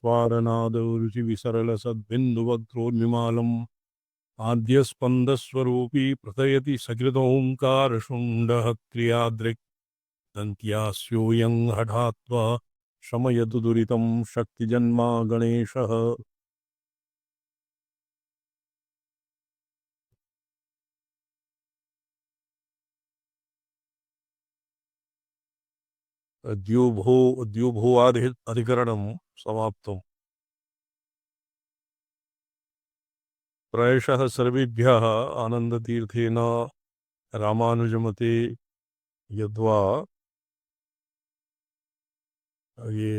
स्वारनादरुचिविसरलसद्बिन्दुवक्त्रोन्निमालम् आद्यस्पन्दस्वरूपी प्रथयति सकृतोङ्कारशुण्डः क्रियादृक् दन्त्यास्योऽयं हठात्वा शमयतु दुरितं शक्तिजन्मा गणेशः। द्युभुवादि अधिकरणं समाप्तम्। प्रायशः सर्वेभ्यः आनन्दतीर्थेन रामानुजमते यद्वा ये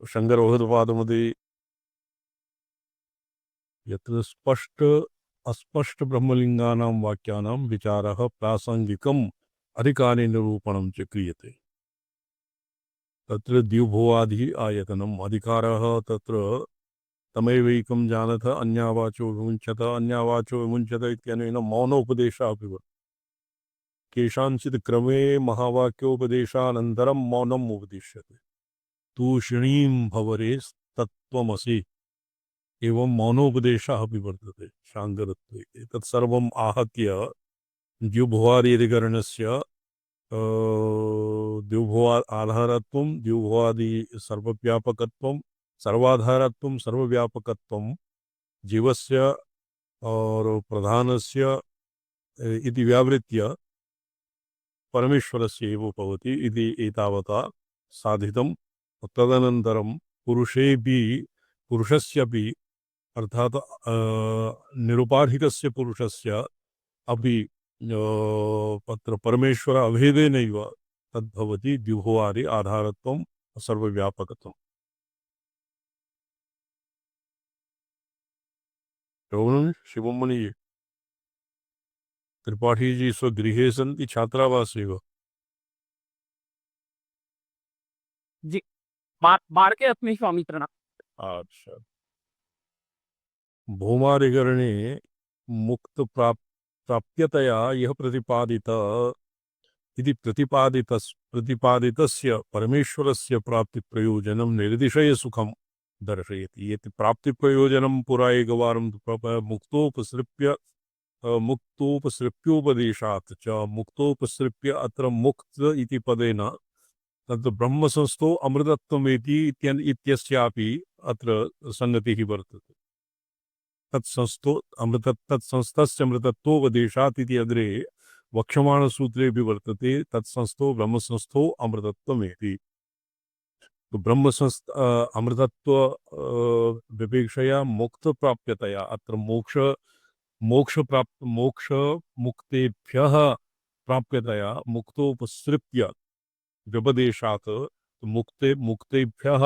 शङ्करभगवत्पादमते यत्र स्पष्ट अस्पष्ट ब्रह्मलिङ्गानां वाक्यानां विचारः प्रासङ्गिकम् अधिकारे निरूपणं च क्रियते। तत्र द्युभुवादि आयतनम् अधिकारः तत्र तमेवैकं जानथ अन्यावाचो विमुञ्चत अन्यावाचो विमुञ्चत इत्यनेन मौनोपदेशः अपि वर्तते। केषाञ्चित् क्रमे महावाक्योपदेशानन्तरं मौनम् उपदिश्यते। तूष्णीं भवरे तत्त्वमसि एवं मौनोपदेशः अपि वर्तते शाङ्करत्वे। तत्सर्वम् आहत्य द्युभुवादि द्युभुवा आधारत्वं द्युभुवादि सर्वव्यापकत्वं सर्वाधारत्वं सर्वव्यापकत्वं जीवस्य और प्रधानस्य इति व्यावृत्य परमेश्वरस्य एव भवति इति एतावता साधितं। तदनन्तरं पुरुषस्यपि अर्थात निरुपाधिकस्य पुरुषस्य अपि तत्र परमेश्वर अभेदेनैव तद्भवति द्युभुवादि आधारत्वं सर्वव्यापकत्वम्। श्रवणं शिवमणि त्रिपाठी जी स्वगृहे सन्ति छात्रावासे वा? जी मार्गे अस्मि स्वामित्रना। अच्छा। भूमादिकरणे मुक्त प्राप्यतया यह प्रतिपादित इति प्रतिपादितस्य परमेश्वरस्य प्राप्तिप्रयोजनं निर्दिशय सुखं दर्शयति। यत् प्राप्तिप्रयोजनं पुरा एकवारं मुक्तोपसृप्योपदेशात् च मुक्तोपसृप्य अत्र मुक्त इति पदेन तत् ब्रह्मसंस्थो अमृतत्वमेति इत्यस्यापि अत्र संगतिः वर्तते। तत्संस्थस्य अमृतत्वोपदेशात् इति अग्रे वक्ष्यमाणसूत्रे भी वर्तते। तत्संस्थो ब्रह्मसंस्थो अमृतत्वमेति। तो अमृतत्व विपेक्षया मुक्त प्राप्यतया अत्र मोक्ष मुक्तेभ्यः प्राप्यतया मुक्तोपसृप्य व्यपदेशात् मुक्तेभ्यः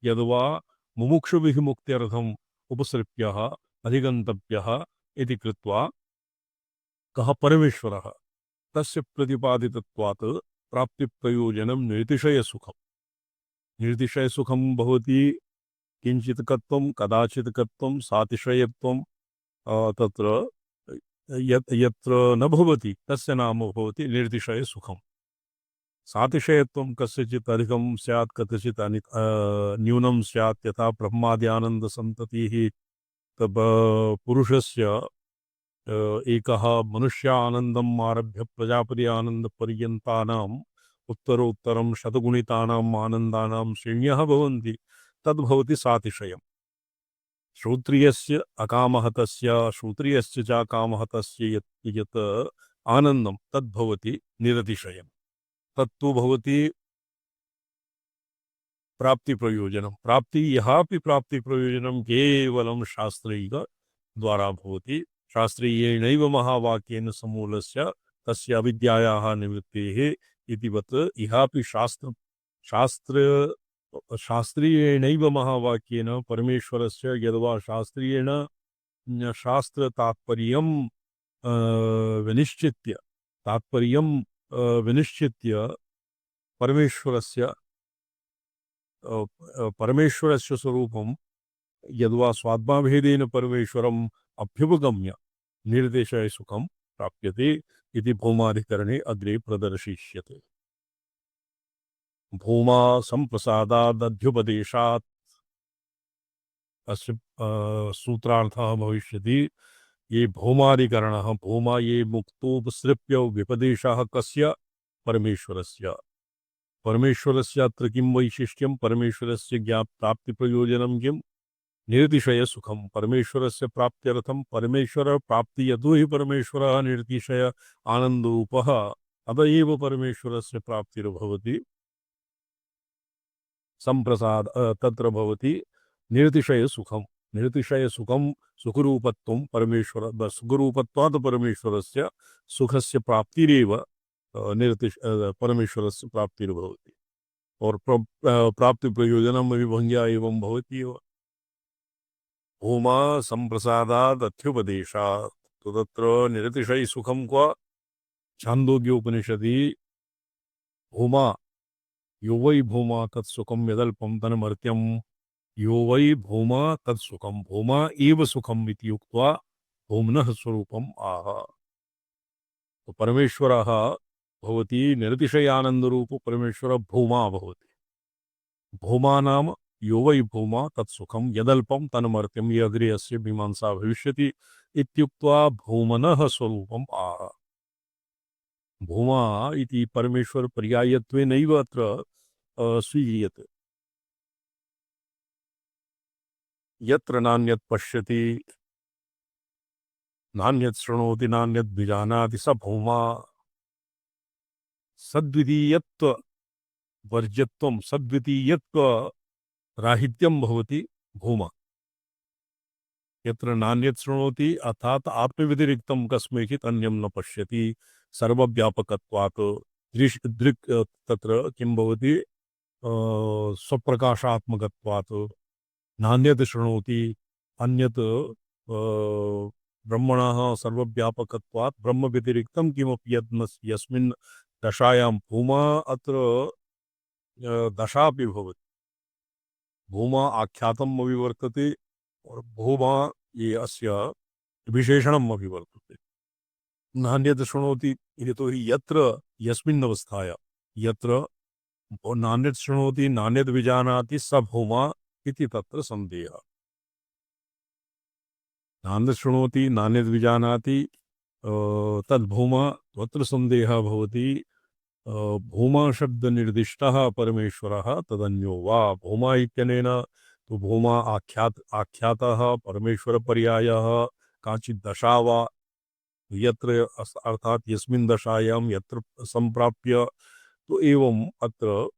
यद्वा मुमुक्षुभिः मुक्त्यर्थम् उपसृप्यः अधिगन्तव्यः इति कृत्वा कः परमेश्वरः तस्य प्रतिपादितत्वात् प्राप्तिप्रयोजनं निर्तिशयसुखं भवति। किञ्चित्कत्वं कदाचित्कत्वं सातिशयत्वं तत्र यत्र न भवति तस्य नाम भवति निर्तिशयसुखम्। सातिशयत्वं कस्यचित् अधिकं स्यात् कदाचित् न्यूनं स्यात्। यथा ब्रह्माद्यानन्दसन्ततिः पुरुषस्य एकः मनुष्य आनन्दम् आरभ्य प्रजापति आनन्दपर्यन्तानाम् उत्तरोत्तरं शतगुणितानाम् आनन्दानां श्रेण्यः भवन्ति। तद्भवति सातिशयम्। श्रोत्रियस्य अकामः तस्य श्रोत्रियस्य च कामः तस्य यत् आनन्दं तद्भवति निरतिशयम्। तत्तु भवति प्राप्तिप्रयोजनं। यहापि प्राप्तिप्रयोजनं केवलं शास्त्रैक द्वारा भवति। शास्त्रीयेणैव महावाक्येन समूलस्य तस्य अविद्यायाः निवृत्तेः इतिवत् इहापि शास्त्रीयेणैव महावाक्येन परमेश्वरस्य यद्वा शास्त्रीयेण शास्त्रतात्पर्यं विनिश्चित्य परमेश्वरस्य स्वरूपं यद्वा स्वात्माभेदेन परमेश्वरम् अभ्युपगम्य निर्देशय सुखं प्राप्यते इति भौमाधिकरणे अग्रे प्रदर्शिष्यते। भौमा संप्रसादादध्युपदेशात् अस्य सूत्रार्थः भविष्यति ये भौमादिकरणः भौमा ये मुक्तोपसृप्य विपदेशः कस्य परमेश्वरस्य परमेश्वरस्य अत्र किं वैशिष्ट्यं परमेश्वरस्य प्राप्तिप्रयोजनं किं निरतिशय सुखम परमेश्वरस्य प्राप्त्यर्थं परमेश्वर प्राप्ति यतो हि परमेश्वरः निरतिशय आनन्दरूपः अत एव परमेश्वरस्य प्राप्तिर्भवति संप्रसाद तत्र भवति निरतिशय सुखम सुखरूपत्वं परमेश्वर सुखरूपत्वात् परमेश्वरस्य सुखस्य प्राप्तिरेव परमेश्वरस्य प्राप्तिर्भवति और प्राप्ति प्रयोजनम विभंग्या एवं भवति एव भूमा संप्रसादात् अत्युपदेशात् तो तत्र निरतिशय सुखम क्व छान्दोग्योपनिषदि भूमा यो वै भूमा तत्सुखम यदल्पम तन्मर्त्यम यो वै भूमा तत्सुखम भूमा एव सुखम इति उक्त्वा भूम्नः स्वरूपम आह तो परमेश्वरः भवति निरतिशयानन्दरूपो परमेश्वर भूमा भवति भूमा नाम यो वै भूमा तत्सुखम यदल्पम तन्मर्त्यम ये अग्रे अस्य मीमांसा भविष्यति इत्युक्त्वा भूमनः स्वरूपम आह भूमा इति परमेश्वर पर्यायत्वेनैव अत्र स्वीक्रियते यत्र नान्यत् पश्यति नान्यत् शृणोति नान्यत् विजानाति स भूमा सद्वितीयत्व वर्ज्यत्वं सद्वितीयत्व राहित्यं भवति भूमा यत्र नान्यत् शृणोति अर्थात आत्मव्यतिरिक्तं कस्मैचित् अन्यं न पश्यति सर्वव्यापकत्वात् दृक् तत्र किं भवति स्वप्रकाशात्मकत्वात् नान्यत् शृणोति अन्यत् ब्रह्मणः सर्वव्यापकत्वात् ब्रह्मव्यतिरिक्तं किमपि यस्मिन् दशायां भूमा अत्र दशापि भवति भूमा आख्यातम् अपि वर्तते और भूमा ये अस्य विशेषणम् अपि वर्तते नान्यत् शृणोति यतोहि यत्र यस्मिन् अवस्थायां यत्र नान्यत् शृणोति नान्यत् विजानाति स भूमा इति तत्र संदेहः नान्यत् शृणोति नान्यत् विजानाति तद्भूमा तत्र संदेहः भवति भूमा शब्द निर्दिष्टः परमेश्वरः तदन्यो वा भूमा इत्यनेन तो भूमा आख्यातः परमेश्वर पर्यायः काचित् दशा वा यत्र अर्थात यस्मिन् दशायां यत्र संप्राप्य तो एवं अत्र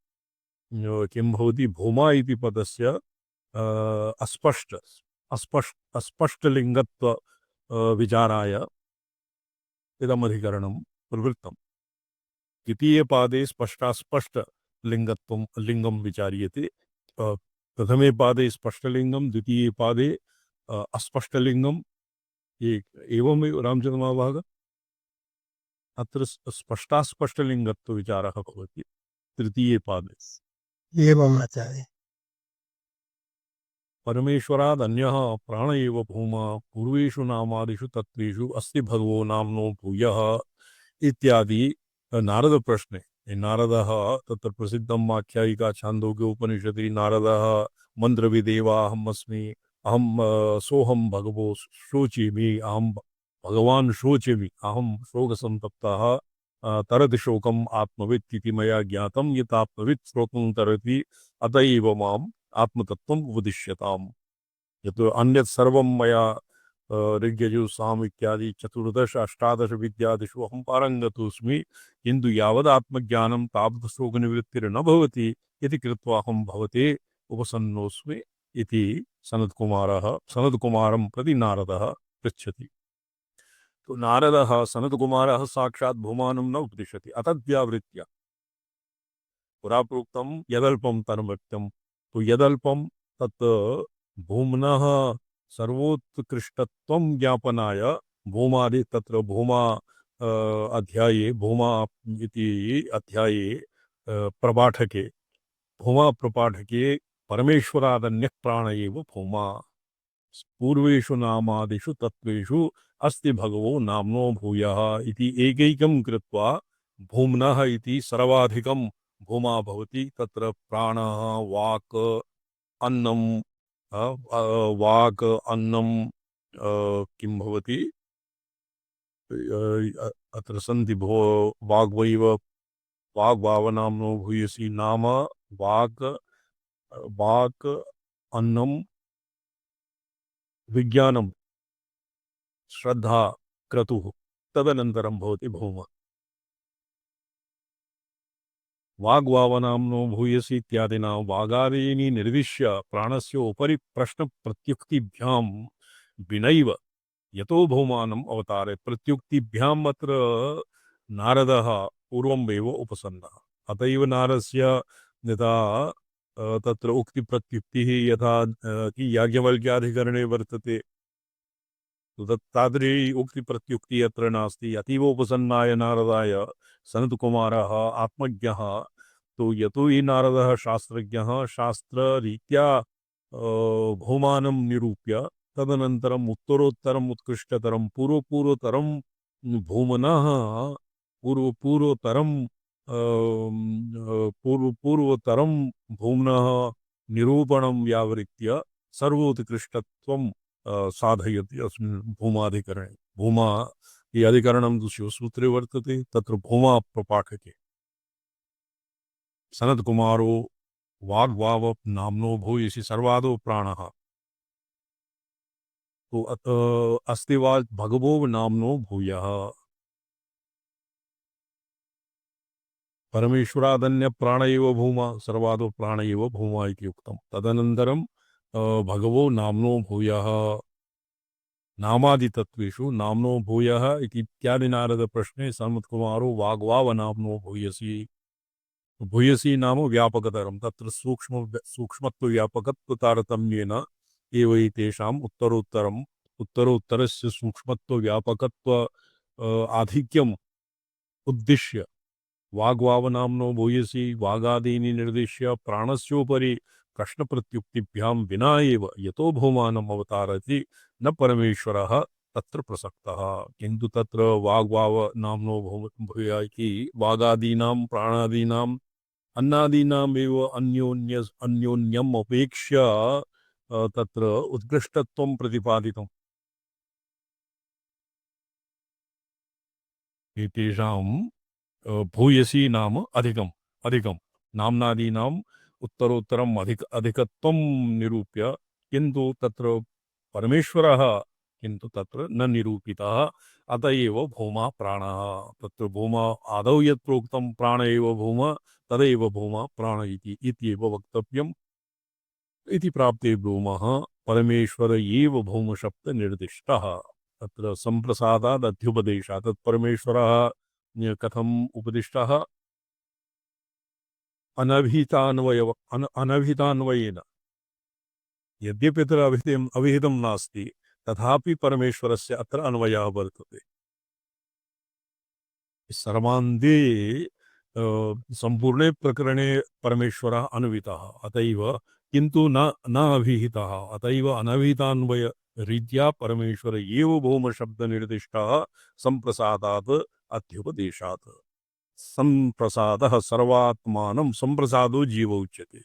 किं भवति भूमा इति पदस्य अस्पष्टलिङ्गत्व विचाराय इदमधिकरणं प्रवृत्तम् द्वितीये पादे स्पष्टास्पष्टलिङ्गत्वं लिङ्गं विचार्यते प्रथमे पादे स्पष्टलिङ्गं द्वितीये पादे अस्पष्टलिङ्गम् एवमेव रामचन्द्रमहाभाग अत्र स्पष्टास्पष्टलिङ्गत्वविचारः भवति तृतीये पादे एवम् आचार्य परमेश्वराद् अन्यः प्राण एव भूमा पूर्वेषु नामादिषु तत्त्वेषु अस्ति भगवो नाम्नो भूयः इत्यादि नारद प्रश्ने नारदः तत्र प्रसिद्धम् आख्यायिका छान्दोग्य उपनिषदि नारदः मन्त्रविदेवाहम् अस्मि अहं सोऽहं भगवो शोचिमि अहं भगवान् शोचिमि अहं शोकसन्तप्तः तरति शोकम् आत्मवित् इति मया ज्ञातं यत् आत्मवित् शोकं तरति अत एव माम् आत्मतत्त्वम् उपदिश्यताम् यत् अन्यत् सर्वं मया ऋग्यजु साम इत्यादि 14 अष्टादश विद्यादिषु अहं पारङ्गतोऽस्मि किन्तु यावद् आत्मज्ञानं तावत् शोकनिवृत्तिर्न भवति इति कृत्वा अहं भवते उपसन्नोऽस्मि इति सनत्कुमारं प्रति नारदः पृच्छति तो नारदः सनत्कुमारः साक्षात् भूमानं न उपदिशति अतद्व्यावृत्य पुरा प्रोक्तं यदल्पं तन्मर्त्यं तो यदल्पं तत् भूम्नः सर्वोत्कृष्टत्वं ज्ञापनाय भूमादि तत्र भूमा अध्याये भूमा इति अध्याये प्रपाठके भूमा प्रपाठके परमेश्वरादन्यः प्राण एव भूमा पूर्वेषु नामादिषु तत्त्वेषु अस्ति भगवो नाम्नो भूयः इति एकैकं कृत्वा भूम्नः इति सर्वाधिकं भूमा भवति तत्र प्राणः वाक् अन्नं वाक् अन्नं किं भवति अत्र सन्ति भो वाग्वैव वाग्भावनाम्नो भूयसी नाम वाक् वाक् अन्नं विज्ञानं श्रद्धा क्रतुः तदनन्तरं भवति भौम वाग्भावनाम्नो भूयसी इत्यादिना वागादीनि निर्दिश्य प्राणस्य उपरि प्रश्नप्रत्युक्तिभ्यां विनैव यतो भौमानम् अवतारे प्रत्युक्तिभ्याम् अत्र नारदः पूर्वमेव उपसन्नः अतएव नारदस्य यथा तत्र उक्तिप्रत्युक्तिः यथा याज्ञवल्क्याधिकरणे वर्तते तादृशी उक्तिप्रत्युक्तिः अत्र नास्ति अतीव उपसन्नाय नारदाय सनत्कुमारः आत्मज्ञः तो यतो हि नारदः शास्त्रज्ञः शास्त्ररीत्या भौमानं निरूप्य तदनन्तरम् उत्तरोत्तरम् उत्कृष्टतरं पूर्वपूर्वतरं भौमनः पूर्वपूर्वतरं पूर्वपूर्वतरं भौम्नः निरूपणं व्यावृत्य सर्वोत्कृष्टत्वं साधयति अस्मिन् भूमाधिकरणे भूमा ये अधिकरणं तु शिवसूत्रे वर्तते तत्र भूमा प्रपाठके सनत्कुमारो वाग्वाव नाम्नो भूयसी सर्वादो प्राणः तो अस्ति वा भगवो नाम्नो भूयः परमेश्वरादन्य प्राण एव भूमा सर्वादो प्राण एव भूमा इति उक्तं तदनन्तरं भगवो नाम्नो भूयः नामादितत्वेषु नाम्नो भूयः इति इत्यादि नारद प्रश्ने सनत्कुमारो वाग्वाव नाम्नो भूयसी भूयसी नाम व्यापकतरं तत्र सूक्ष्मत्व व्यापकत्व तारतम्येन एव तेषाम् उत्तरोत्तरस्य सूक्ष्मत्व व्यापकत्व आधिक्यम् उद्दिश्य वाग्वावनाम्नो भूयसी वागादीनि निर्दिश्य प्राणस्योपरि प्रश्नप्रत्युक्तिभ्यां विना एव यतो भौमानम् अवतारति न परमेश्वरः तत्र प्रसक्तः किन्तु तत्र वाग्वाव नाम्नो भूय इति वागादीनां प्राणादीनाम् अन्नादीनाम् एव अन्योन्यम् अपेक्ष्य तत्र उत्कृष्टत्वं प्रतिपादितम् एतेषां भूयसी नाम अधिकम् अधिकं नाम्नादीनाम् उत्तरोत्तरम् अधिकत्वं निरूप्य किन्तु तत्र परमेश्वरः किन्तु तत्र न निरूपितः अत एव भौमा प्राणः तत्र भौमा आदौ यत् प्रोक्तं प्राण एव भौम तदेव भौमा प्राण इत्येव वक्तव्यम् इति प्राप्ते ब्रूमः परमेश्वर एव भौमशब्दनिर्दिष्टः तत्र सम्प्रसादात् अध्युपदेशात् तत् परमेश्वरः कथम् उपदिष्टः अनभिहितान्वयेन यद्यपि तत्र अविहितं नास्ति तथापि परमेश्वरस्य अत्र अन्वयः वर्तते सर्वान्ते सम्पूर्णे प्रकरणे परमेश्वरः अन्वितः अतएव किन्तु न अभिहितः अतएव अनभिहितान्वय रीत्या परमेश्वर एव भौमशब्दनिर्दिष्टः सम्प्रसादात् अध्युपदेशात् सम्प्रसादः सर्वात्मानं सम्प्रसादो जीव उच्यते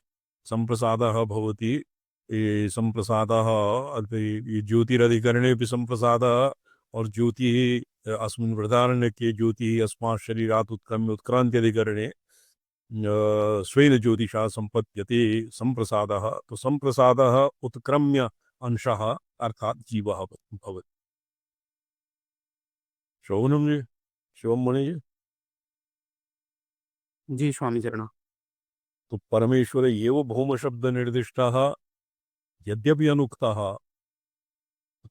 सम्प्रसादः भवति सम्प्रसादः ज्योतिरधिकरणेऽपि सम्प्रसादः और ज्योतिः अस्मिन् वृदारण्यके ज्योतिः अस्मात् शरीरात् उत्क्रम्य उत्क्रान्त्यधिकरणे स्वेन ज्योतिषा सम्पद्यते सम्प्रसादः तो सम्प्रसादः उत्क्रम्य अंशः अर्थात् जीवः भवति श्रवणं जी शिवम मुनि जी जी स्वामी चरण तो परमेश्वर एव भौम शब्द निर्दिष्टः यद्यपि अनुक्तः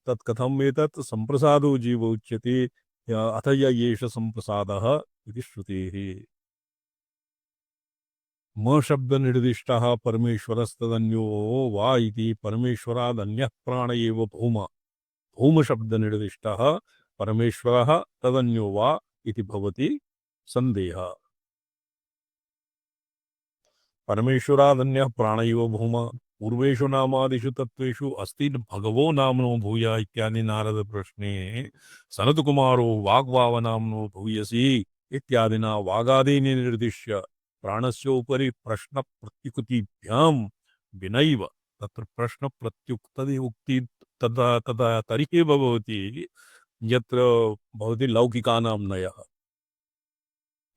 तत्कथम् एतत् सम्प्रसादो जीव उच्यते अथ य एष सम्प्रसादः इति श्रुतेः म शब्द निर्दिष्टः परमेश्वरस्तदन्यो वा इति परमेश्वरादन्यः प्राण एव भौम भौम शब्द निर्दिष्टः परमेश्वरः तदन्यो वा इति भवति संदेहः परमेश्वरादन्यः प्राण एव भौम पूर्वेषु नामादिषु तत्त्वेषु अस्ति भगवो नाम्नो भूय इत्यादि नारद प्रश्ने सनत्कुमारो वाग्वाव नाम्नो भूयसी इत्यादिना वागादीनि निर्दिश्य प्राणस्योपरि प्रश्न प्रतिकुतिभ्यां विनैव तत्र प्रश्नप्रत्युक्तति उक्ति तदा तदा तर्हि भवति यत्र भवति लौकिकानां नयः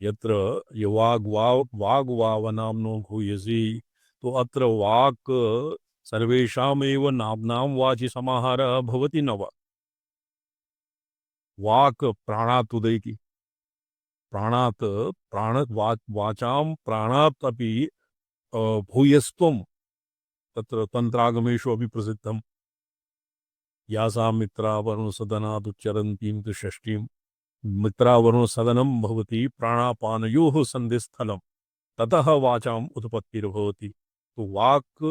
यत्र वाग्वावनाम्नो भूयसी तो अत्र वाक् सर्वेषामेव नाम्नां वाचि समाहारः भवति न वा वाक् प्राणात् उदैति प्राणात् वाचां प्राणात् अपि भूयस्त्वं तत्र तन्त्रागमेषु अपि प्रसिद्धं यासां मित्रावरुणसदनादुच्चरन्तीं तु षष्ठीं मित्रावरुणसदनं भवति प्राणापानयोः सन्धिस्थलं ततः वाचाम् उत्पत्तिर्भवति तो वाक्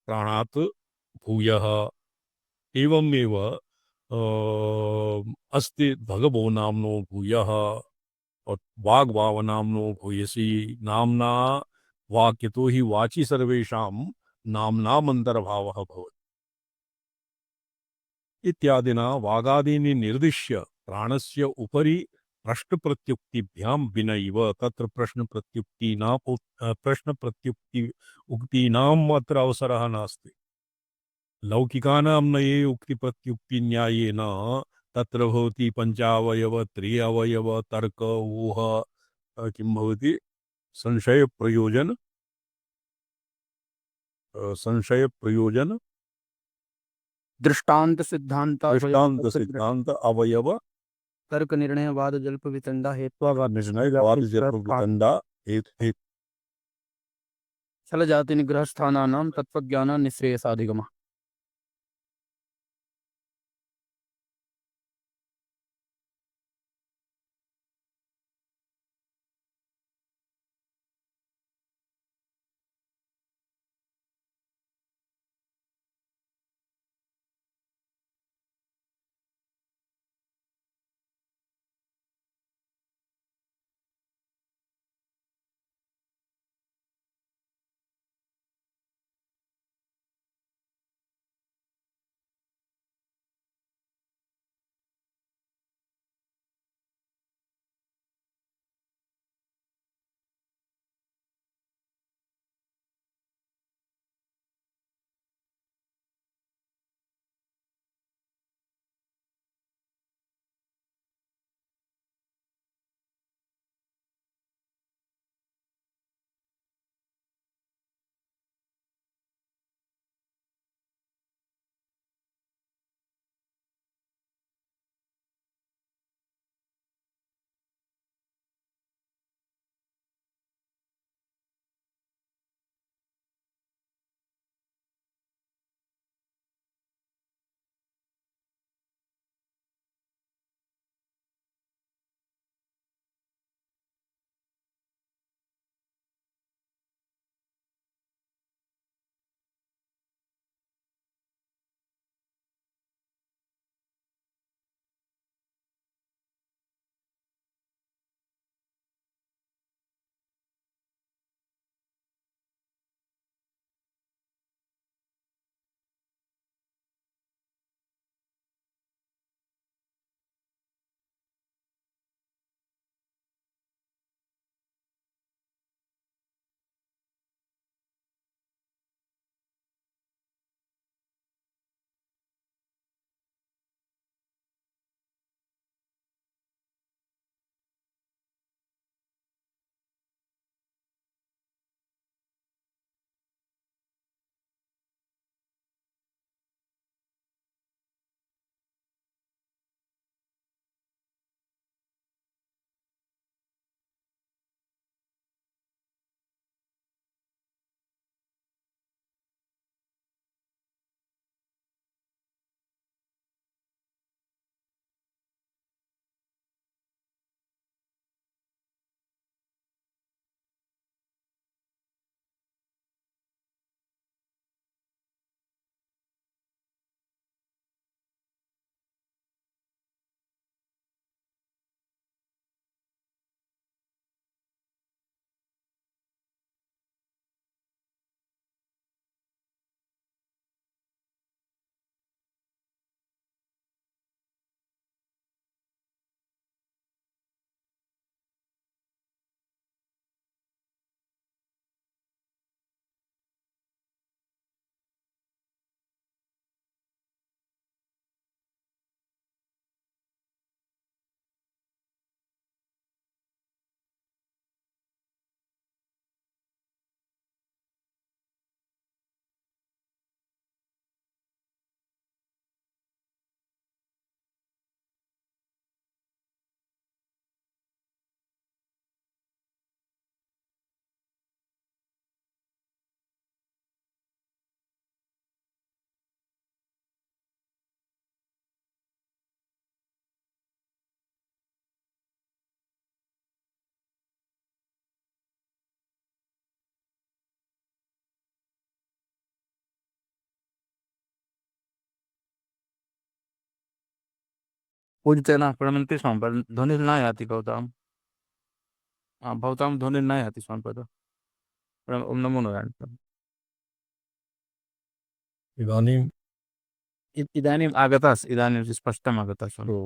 प्राणात् भूयः एवमेव अस्ति भगवो नाम्नो भूयः और वाग्भावनाम्नो भूयसी नाम्ना वाक्यतो हि वाचि सर्वेषां नाम्नामन्तर्भावः भवति इत्यादिना वागादीनि निर्दिश्य प्राणस्य उपरि प्रश्नप्रत्युक्तिभ्यां विनैव तत्र प्रश्नप्रत्युक्ति उक्तीनाम् अत्र अवसरः नास्ति लौकिकानां नये उक्तिप्रत्युक्तिन्यायेन तत्र भवति पञ्चावयव त्रि-अवयव तर्क ऊह किं भवति संशय प्रयोजन दृष्टांत सिद्धांत दृष्टांत सिद्धांत अवयव तर्क निर्णय वाद जल्प वितंडा हेत्वाघात निर्णयवाद जल्पवितंडा हेतु छल जाति निग्रह स्थानानां तत्वज्ञान निःश्रेयसाधिगमः पूजितेन प्रणमन्ति स्वां पर ध्वनिर्न याति भवतां। भवतां ध्वनिर्न याति स्वां पद। ओम नमो नारायण। इदानीं इदानीम् आगतास्, इदानीं स्पष्टम् आगता स्वां। तो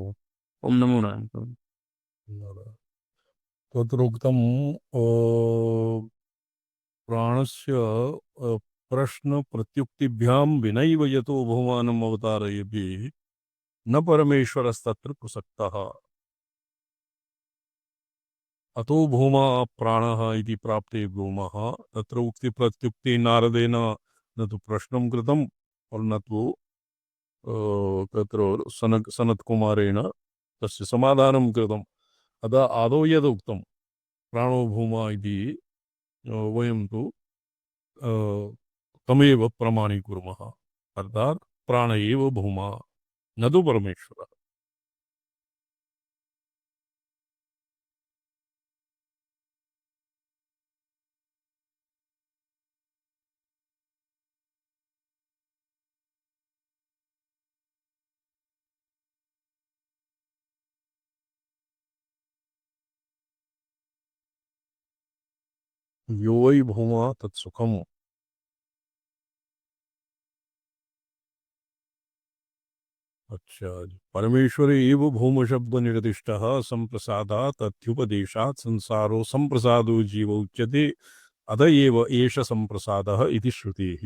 ओम नमो नारायण। तत्र उक्तं प्राणस्य प्रश्नप्रत्युक्तिभ्यां विनैव यतो बहुमानम् अवतारयति न परमेश्वरस्तत्र प्रसक्तः। अतो भूमा प्राणः इति प्राप्ते भूमः तत्र उक्तिप्रत्युक्ति नारदेन न तु प्रश्नं कृतं और न तु तत्र सनत्कुमारेण तस्य समाधानं कृतम्। अतः आदौ यदुक्तं प्राणो भूमा इति वयं तु तमेव प्रमाणीकुर्मः, अर्थात् प्राण एव भूमा न तु परमेश्वरः। यो वै भूमा तत्सुखम्। अच्छा जी। परमेश्वरे एव भूम शब्द निर्दिष्टः संप्रसादात् अत्युपदेशात् संसारो संप्रसादो जीव उच्यते अत एव एष संप्रसादः इति श्रुतिः।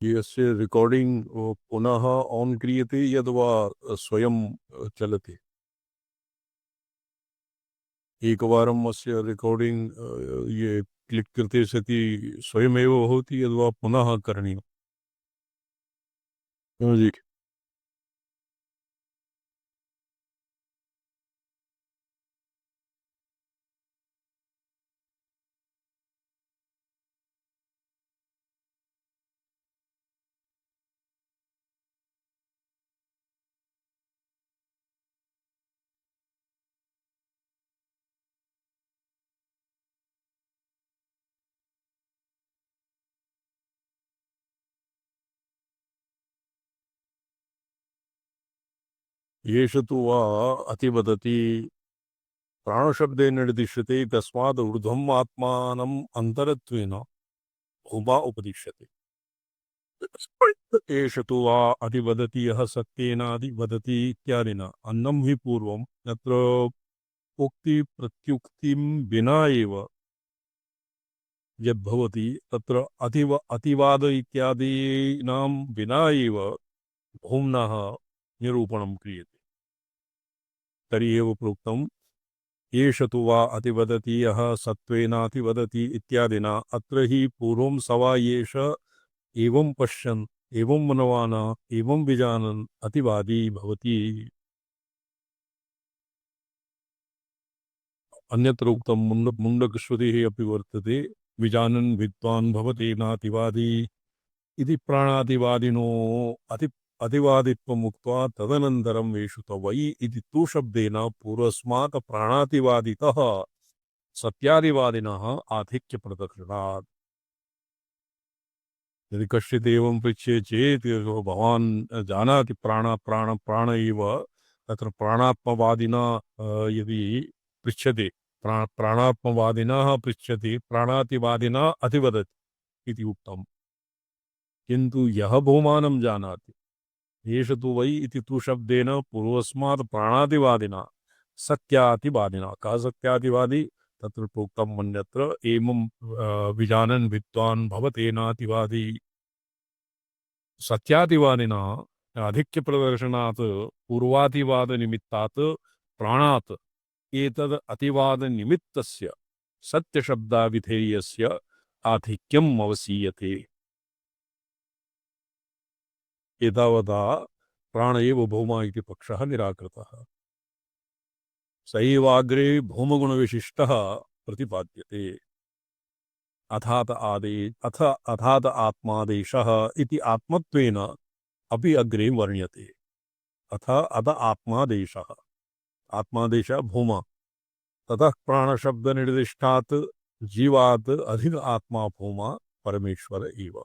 यस्य रिकॉर्डिंग पुनः ऑन क्रियते यद्वा स्वयं चलति। एकवारम् अस्य रिकॉर्डिंग ये क्लिक कृते सति स्वयमेव भवति यद्वा पुनः करणीयम्? जी। येष तु वा अतिवदति प्राणशब्दे निर्दिश्यते तस्माद् ऊर्ध्वम् आत्मानम् अन्तरत्वेन भूमा उपदिश्यते। एष तु वा अधिवदति यः सत्येनाधिवदति इत्यादिना अन्नं हि पूर्वं तत्र उक्ति प्रत्युक्तिं विना एव यद्भवति तत्र अतिवाद इत्यादीनां विना एव भूम्नः निरूपणं क्रियते। तर्हि एव प्रोक्तं येष तु वा अतिवदति यः सत्त्वेनातिवदति इत्यादिना अत्र हि पूर्वं स वा येष एवं पश्यन् एवं मनवान एवं विजानन् अतिवादी भवति। अन्यत्र उक्तं मुण्डकश्रुतिः अपि वर्तते विजानन् विद्वान् भवतेनातिवादी इति प्राणातिवादिनो अतिवादित्वम् उक्त्वा तदनन्तरं वेषु वै इति तु शब्देन पूर्वस्मात् प्राणातिवादितः सत्यादिवादिनः आधिक्यप्रदर्शनात्। यदि कश्चित् एवं पृच्छ्यते चेत् भवान् जानाति प्राण प्राण प्राण एव तत्र प्राणात्मवादिना यदि पृच्छ्यते प्राणात्मवादिनः पृच्छ्यते प्राणातिवादिना अतिवदति इति उक्तम्। किन्तु यः भूमानं जानाति येष तु वै इति तु शब्देन पूर्वस्मात् प्राणातिवादिना सत्यातिवादिना। कः सत्यातिवादी? तत्र प्रोक्तं मन्यत्र एवं विजानन् विद्वान् भवतेनातिवादी। सत्यातिवादिना आधिक्यप्रदर्शनात् पूर्वातिवादनिमित्तात् प्राणात् एतद् अतिवादनिमित्तस्य सत्यशब्दाविधेयस्य आधिक्यम् अवसीयते। एतावता प्राण एव भूमा इति पक्षः निराकृतः। स एवाग्रे भूमगुणविशिष्टः प्रतिपाद्यते। अथात आत्मादेशः इति आत्मत्वेन अपि अग्रे वर्ण्यते। अथ आत्मादेशः, आत्मादेशः भूमा, ततः प्राणशब्दनिर्दिष्टात् जीवात् अधिक आत्मा भूमा परमेश्वर एव।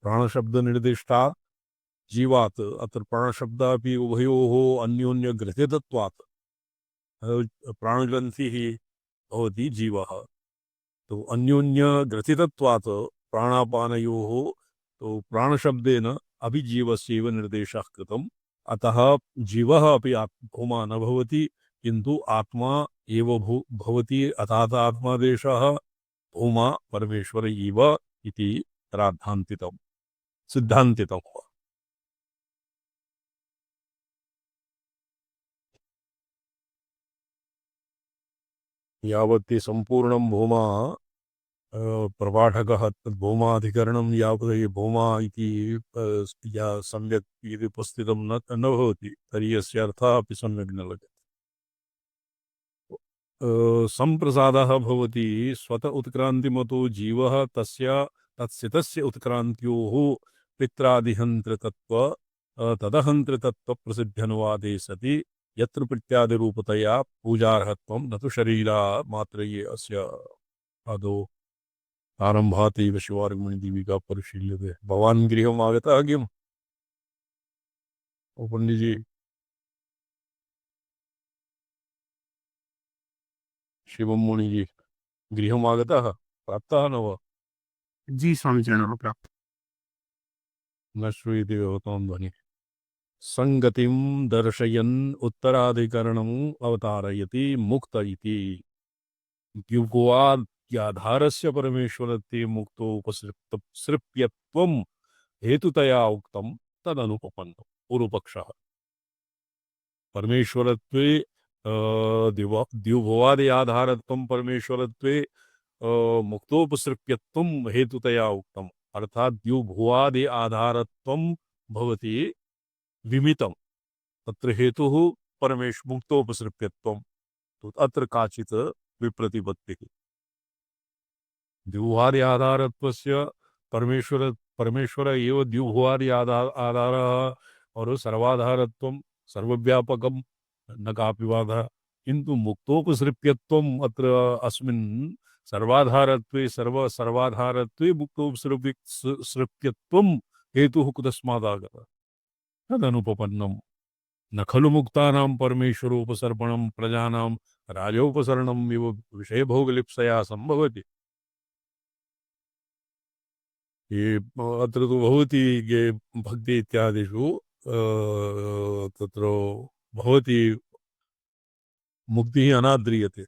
प्राणशब्द निर्दिष्टा जीवात्, अत्र प्राणशब्दापि उभयोः अन्योन्यग्रथितत्वात् प्राणग्रन्थिः भवति जीवः। तो अन्योन्यग्रथितत्वात् प्राणापानयोः तो प्राणशब्देन अभिजीवस्यैव निर्देशः कृतम्। अतः जीवः अपि भूमा न भवति, किन्तु आत्मा एव भवति। अर्थात् आत्मादेशः भूमा परमेश्वर एव इति राद्धान्तितम् सिद्धान्तितम्। यावत् सम्पूर्णं भूमा प्रपाठकः तद्भूमाधिकरणं यावत् ये भूमा इति या सम्यक् यदि उपस्थितं न भवति तर्हि अस्य अर्थः अपि सम्यक् न लगति। सम्प्रसादः भवति स्वत उत्क्रान्तिमतो जीवः तस्य तत्सितस्य उत्क्रान्त्योः पित्रादिहन्तृतत्व तदहन्तृतत्वप्रसिद्ध्यनुवादे सति यत्र प्रत्यादिरूपतया पूजार्हत्वं न तु शरीरामात्रये अस्य आदौ आरम्भातेव शिवार्गमणिदीपिका परिशील्यते। भवान् गृहम् आगतः किम्? ओ पण्डितजी, शिवं मुनिजी, गृहम् आगतः? प्राप्तः न वा? जी स्वामी चरणः प्राप्त। न श्रूयते भवतां ध्वनिः। संगतिं दर्शयन् उत्तराधिकरणम् अवतारयति मुक्त इति। द्युगोवाद्याधारस्य परमेश्वरत्वे मुक्तो उपसृप्यत्वं हेतुतया उक्तं तदनुपपन्नं। पूर्वपक्षः परमेश्वरत्वे द्युभुवादि आधारत्वं परमेश्वरत्वे मुक्तोपसृप्यत्वं हेतुतया उक्तम्। अर्थात् द्युभुवादि आधारत्वं भवति विमितं, तत्र हेतुः मुक्तोपसृप्यत्वं। तो अत्र काचित् विप्रतिपत्तिः। द्युभुवादि आधारत्वस्य परमेश्वर एव द्युभुवादि आधारः और सर्वाधारत्वं सर्वव्यापकं न कापि बाधा। किन्तु मुक्तोपसृप्यत्वम् अत्र अस्मिन् सर्वाधारत्वे सर्वाधारत्वे मुक्तोपसृप्यत्वं हेतुः कुतस्मादागतः तदनुपपन्नं। न खलु मुक्तानां परमेश्वरोपसर्पणं प्रजानां राजोपसरणम् इव विषयभोगलिप्सया सम्भवति। ये अत्र तु भवति ये भक्ति इत्यादिषु तत्र भवति मुक्तिः अनाद्रियते।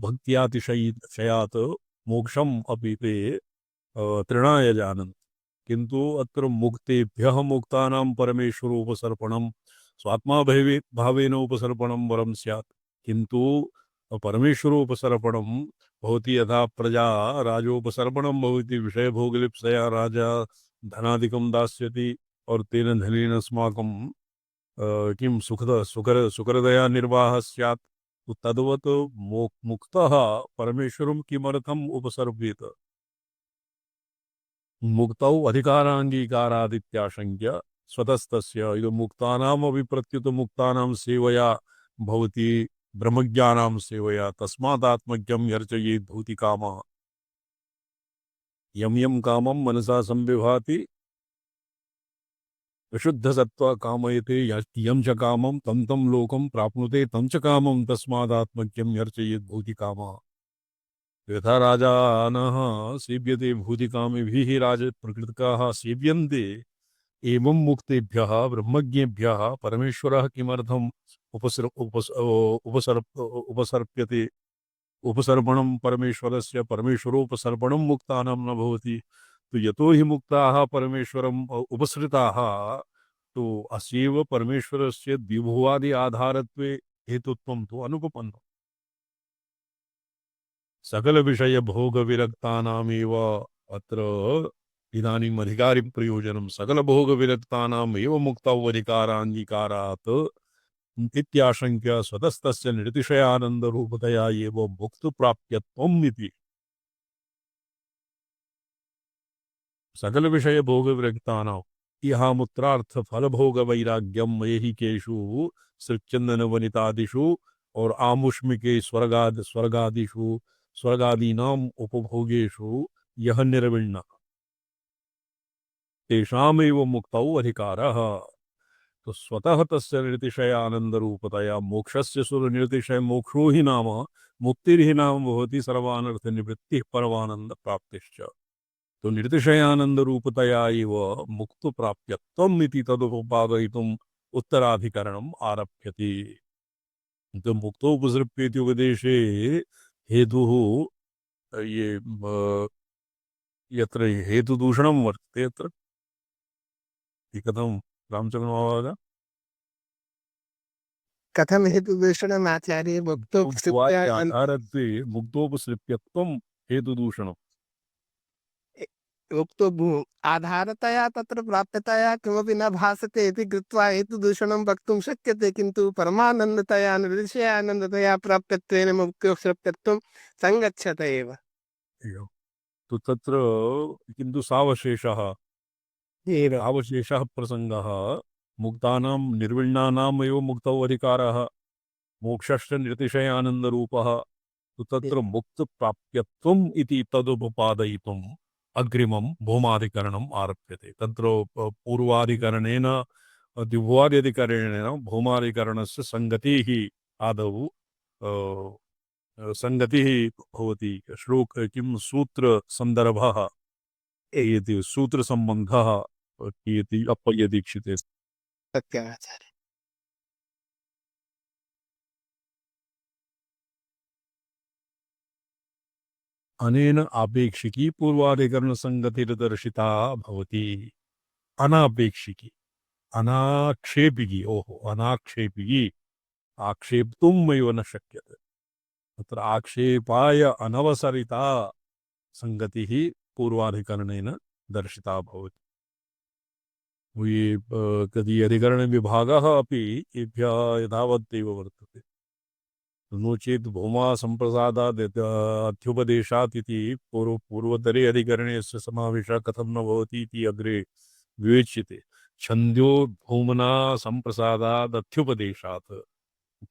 भक्त्यातिशयात् मोक्षम् अपि ते तृणाय जानन्ति। किन्तु अत्र मुक्तेभ्यः मुक्तानां परमेश्वरोपसर्पणं स्वात्मा भावेन उपसर्पणं वरं स्यात्। किन्तु परमेश्वरोपसर्पणं भवति यथा प्रजा राजोपसर्पणं भवति विषयभोगलिप्सया राजा धनादिकं दास्यति और तेन धनेन अस्माकं किं सुखरदया निर्वाहः स्यात्। तो तद्वत् मुक्तः परमेश्वरं किमर्थम् उपसर्पेत? मुक्तौ अधिकाराङ्गीकारादित्याशङ्क्य स्वतस्तस्य इदं मुक्तानामपि प्रत्युत मुक्तानां सेवया भवति ब्रह्मज्ञानां सेवया तस्मादात्मज्ञं यर्चयेत् भूतिकामः। यं यं कामं मनसा संविभाति विशुद्धसत्त्वा कामयते यं च कामं तं तं लोकं प्राप्नुते तं च कामं तस्मादात्मज्ञं यर्चयेत् भूतिकामः। यथा राजानः सेव्यते भूतिकामिभिः राजप्रकृतिकाः सेव्यन्ते एवं मुक्तेभ्यः ब्रह्मज्ञेभ्यः परमेश्वरः किमर्थम् उपसर्प्यते? उपसर्पणं परमेश्वरस्य परमेश्वरोपसर्पणं मुक्तानां न भवति। तो यतो हि मुक्ताः परमेश्वरम् उपसृताः तो अस्यैव परमेश्वरस्य द्विभुवादि आधारत्वे हेतुत्वं तु अनुपपन्नम्। सकल विषय भोग विरक्तानामेव अत्र इदानीम् अधिकारिक प्रयोजनं सकल भोग विरक्तानाम् एव मुक्तौ अधिकाराङ्गीकारात् इत्याशङ्क्य स्वतस्तस्य निर्तिशयानन्दरूपतया एव मुक्तप्राप्यत्वम् इति। सकल विषय भोग विरक्तानाम् इहामुत्रार्थ फल भोग वैराग्यम ऐहिकेषु सृच्चन्दन वनितादिषु और आमुष्मिके स्वर्गादिषु स्वर्गादीनाम उपभोगेषु यह निर्विण्ण तेषामेव मुक्तौ अधिकारः। तो स्वतः तस्य निर्तिशय आनंद रूपतया मोक्षस्य सुर निर्तिशय मोक्षो ही नाम मुक्तिर्हि नाम भवति सर्वानर्थ निवृत्ति परमानंद प्राप्तिश्च। तो निर्तिशय आनंद रूपतया एव मुक्त प्राप्यत्वम् इति तदुपपादयितुम् उत्तराधिकरणम् आरभ्यते। तो मुक्तोपसृप्येति उपदेशे हेतुः ये यत्र हेतुदूषणं वर्तते यत्र कथं रामचन्द्रमहोदय कथम हेतुदूषणम् आचार्य वाक्याधारत्वे मुक्तोपसृप्यत्वं हेतुदूषणम्। उक्तो आधारतया तत्र प्राप्यतया किमपि न भासते इति कृत्वा हेतुदूषणं वक्तुं शक्यते, किन्तु परमानन्दतया निर्विषयानन्दतया प्राप्यत्वेन मुक्तोपसृप्यत्वं सङ्गच्छत एव। एवं। तो तत्र किन्तु सावशेषः प्रसङ्गः मुक्तानां निर्विण्णानाम् एव मुक्तौ अधिकारः मोक्षश्च निर्तिशयानन्दरूपः। तो तत्र मुक्तप्राप्यत्वम् इति तदुपपादयितुम् अग्रिमं भौमाधिकरणम् आरभ्यते। तत्र पूर्वाधिकरणेन द्विभुवाद्यधिकरणेन भौमाधिकरणस्य सङ्गतिः आदौ सङ्गतिः भवति। श्लोक किं सूत्रसन्दर्भः इति सूत्रसम्बन्धः इति अप्पय्यदीक्षिते। सत्याचार्य अनेन आपेक्षिकी पूर्वाधिकरण संगतिर्दर्शिता भवति। अनापेक्षिकी अनाक्षेपिकी ओहो अनाक्षेपिकी आक्षेप्तुमेव न शक्यते। तत्र आक्षेपाय अनवसरिता संगतिः पूर्वाधिकरणेन दर्शिता भवति। ये कदी अधिकरणविभागः अपि एभ्यः यथावदेव वर्तते। नो चेत् भौमा सम्प्रसादात् अध्युपदेशात् इति पूर्वतरे अधिकरणस्य समावेशः कथं न भवति इति अग्रे विवेच्यते। छन्द्यो भौमना सम्प्रसादात् अध्युपदेशात्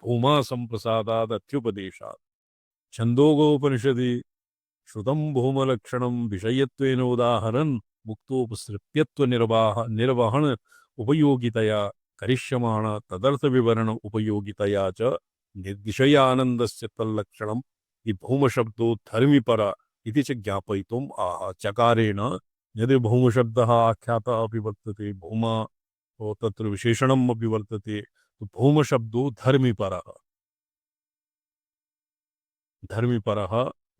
भौमा सम्प्रसादात् अध्युपदेशात् छन्दोगोपनिषदि श्रुतं भौमलक्षणं विषयत्वेन उदाहरन् मुक्तोपसृप्यत्व निर्वहण उपयोगितया करिष्यमाण तदर्थ विवरण उपयोगितया च निर्दिशयानन्दस्य तल्लक्षणं हि भौमशब्दो धर्मिपर इति च ज्ञापयितुम् आह। चकारेण यदि भौमशब्दः आख्यातः अपि वर्तते भौमा तत्र विशेषणम् अपि वर्तते तो भौमशब्दो धर्मिपरः धर्मिपरः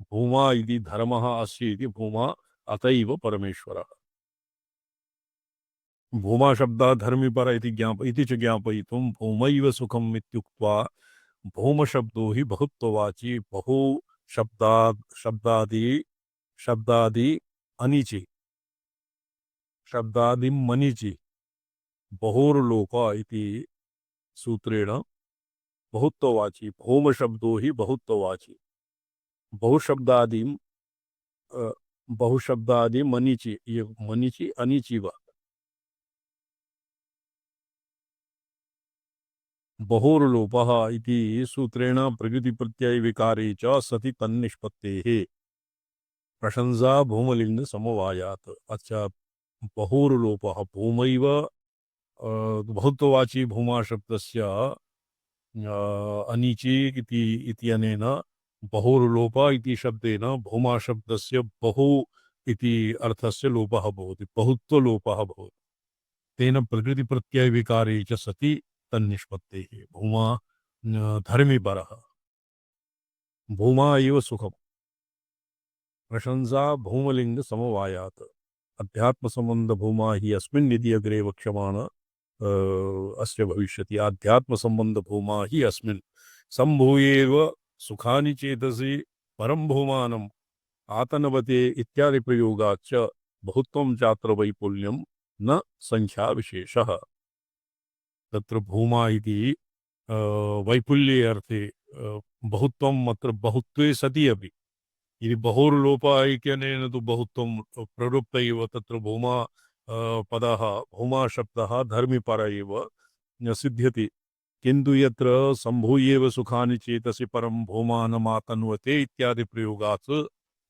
भौमा इति धर्मः अस्य इति भौमा अतैव परमेश्वरः। भौमा शब्दः धर्मिपर इति च ज्ञापयितुं भौमैव सुखम् इत्युक्त्वा भौमशब्दो हि बहुत्ववाची बहु शब्दादि अनिचि शब्दादिं मनिचि बहुर्लोक इति सूत्रेण बहुत्ववाची भौमशब्दो हि बहुत्ववाची बहुशब्दादि मनिचि ये मनिचि अनिचि वा बहुर्लोपः इति सूत्रेण प्रकृतिप्रत्यय विकारे च सति तन्निष्पत्तेः प्रशंसा भूमलिंग समवायात्। अच्छा बहुर्लोपः भूमैव बहुत्ववाची भूमा शब्दस्य अनिचि इत्यनेन बहुर्लोप इति शब्देन भूमा शब्दस्य बहु इति अर्थस्य लोपः भवति बहुत्वलोपः भवति। तेन प्रकृतिप्रत्यय विकारे च सति तन्निष्पत्तेः भूमा धर्मिपरः भूमा एव सुखम् प्रशंसा भूमलिंग समवायात् अध्यात्म संबंध भूमा ही अस्मिन् इति अग्रे वक्ष्यमाण अस्य भविष्यति। अध्यात्म संबंध भूमा ही अस्मिन् संभूयेव सुखानि चेतसि परं भूमानम् आतनवते इत्यादि प्रयोगाच्च बहुत्वं चात्र वैपुल्यं न संख्या विशेषः। तत्र भूमा इति वैपुल्ये अर्थे बहुत्वम् अत्र बहुत्वे सति अपि यदि बहुर्लोप इत्यनेन तु बहुत्वं प्रवृत्त एव तत्र भूमा पदः भूमा शब्दः धर्मिपर एव सिद्ध्यति किंतु यत्र संभूयेव सुखानि चेतसि परम भूमानमातन्वते इत्यादि प्रयोगात्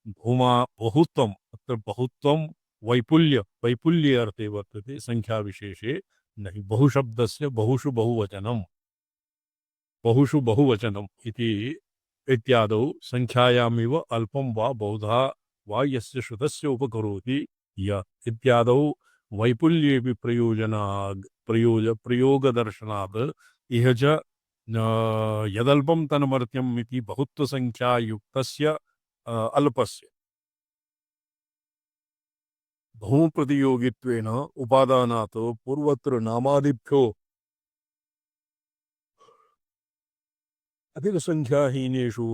भूमा बहुत्वम अत्र बहुत्वम वैपुल्य वैपुल्ये अर्थे वर्तते संख्या विशेषे नहीं बहुशब्दस्य बहुषु बहुवचनम बहुषु बहुवचनम इति इत्यादौ संख्यायामिव अल्पं वा बहुधा वा यस्य श्रुतस्य उपकरोति य इत्यादौ वैपुल्येपि प्रयोगदर्शनात् इह च यदल्पं तन्मर्त्यम् इति बहुत्वसंख्यायुक्तस्य अल्पस्य भूमप्रतियोगित्वेन उपादानात् पूर्वत्र नामादिभ्यो अधिकसंख्याहीनेषु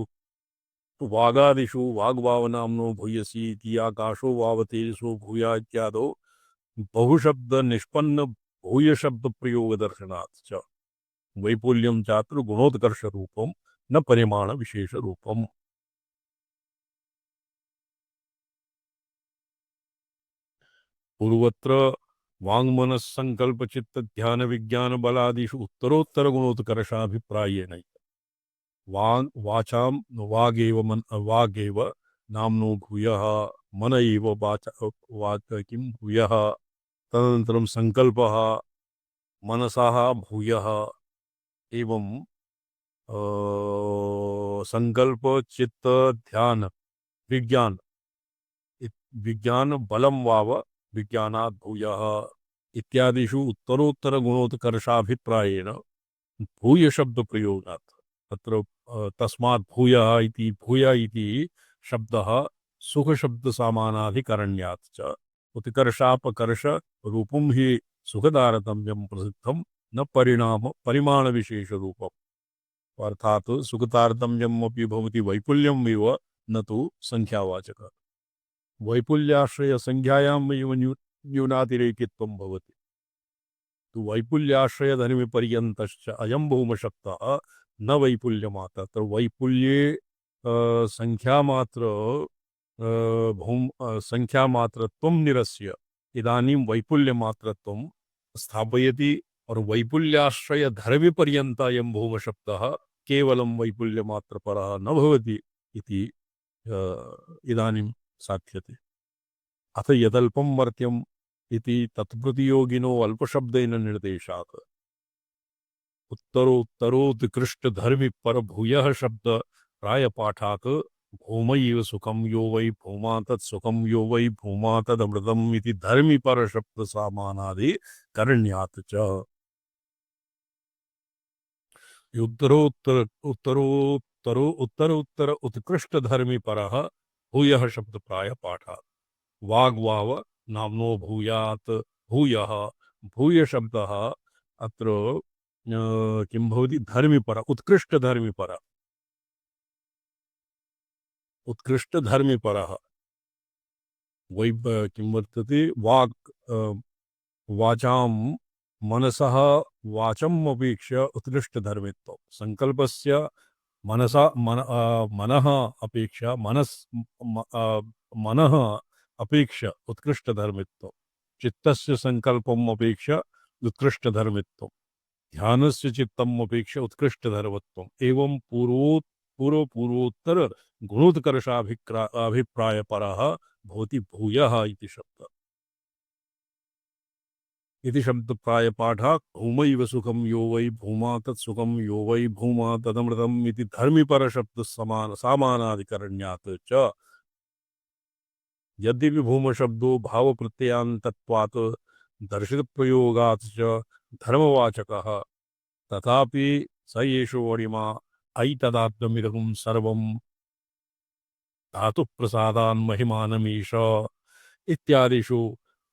वागादिषु वाग्भावनाम्नो भूयसी इति आकाशो वावतेजसो भूया इत्यादौ बहुशब्द निष्पन्न भूय शब्द प्रयोग दर्शनात् च वैपुल्यं चात्र गुणोत्कर्ष रूपम न परिमाण विशेष रूपम। पूर्वत्र वाङ्मनः संकल्प चित्त ध्यान विज्ञान बलादिषु उत्तरोत्तर गुणोत्कर्षाभिप्रायेण वाचाम वागेव नाम्नो भूयः मन एव वाच किं भूयः तदनन्तरं संकल्पः मनसः भूयः एवं संकल्प चित्त ध्यान विज्ञान विज्ञान बलम वाव विज्ञानात् भूयः इत्यादिषु उत्तरोत्तर गुणोत्कर्षाभिप्रायेण भूय शब्द प्रयोगात् तत्र तस्मात् भूयः इति भूय इति शब्दः सुख शब्द सामानाधिकरण्यात् च उत्कर्षापकर्ष रूपं हि सुखतारतम्यं प्रसिद्धं न परिमाण विशेष रूपम् अर्थात् सुखतारतम्यम् अपि भवति वैपुल्यम् एव न तु संख्यावाचकः वैपुल्याश्रय संख्यायाम् एव न्यूनातिरेकित्वं भवति तु वैपुल्याश्रय धर्मपर्यन्तश्च अयं भौमशब्दः न वैपुल्यमात्र तत्र वैपुल्ये संख्यामात्र संख्यामात्रत्वं निरस्य इदानीं वैपुल्यमात्रत्वं स्थापयति और वैपुल्याश्रय धर्मपर्यन्त अयं भौमशब्दः केवलं वैपुल्यमात्रपरः न भवति इति इदानीं साध्यते। अथ यदल्पं मर्त्यम् इति तत्प्रतियोगिनो अल्पशब्देन निर्देशात् उत्तरोत्तरोत्कृष्ट धर्मि पर भूयः शब्द प्रायपाठात् भूमैव सुखं यो वै भूमा तत् सुखं यो वै भूमा तदमृतम् इति धर्मि पर शब्द सामानादि करण्यात् च उत्तरोत्तर उत्कृष्ट धर्मि परः भूयः शब्द प्रायपाठात् वाग्वाव नाम्नो भूयात् भूयः भूय शब्दः अत्र किं भवति धर्मिपर उत्कृष्ट धर्मिपर उत्कृष्ट धर्मिपरः वै किं वर्तते वाक् वाचां मनसः वाचम् अपेक्ष्य उत्कृष्ट धर्मित्वं संकल्पस्य मनः अपेक्ष्य मनः अपेक्ष्य उत्कृष्ट धर्मित्वं चित्तस्य संकल्पम् अपेक्ष्य उत्कृष्ट धर्मित्वं ध्यानस्य चित्तम् अपेक्ष्य उत्कृष्ट धर्मत्वम् एवं पूर्वोत्तर गुणोत्कर्षाभिप्रायपरः भवति भूयः इति शब्दः इति शब्दप्रायपाठात् भूमैव सुखं यो वै भूमा तत् सुखं यो वै भूमा तदमृतम् इति धर्मिपर शब्द सामानाधिकरण्यात् च यद्यपि भूमशब्दो भावप्रत्ययान्तत्वात् दर्शितप्रयोगात् च धर्मवाचकः तथापि स एषो वणिमा ऐतदात्म्यमिदं सर्वं धातुप्रसादान् महिमानमीश इत्यादिषु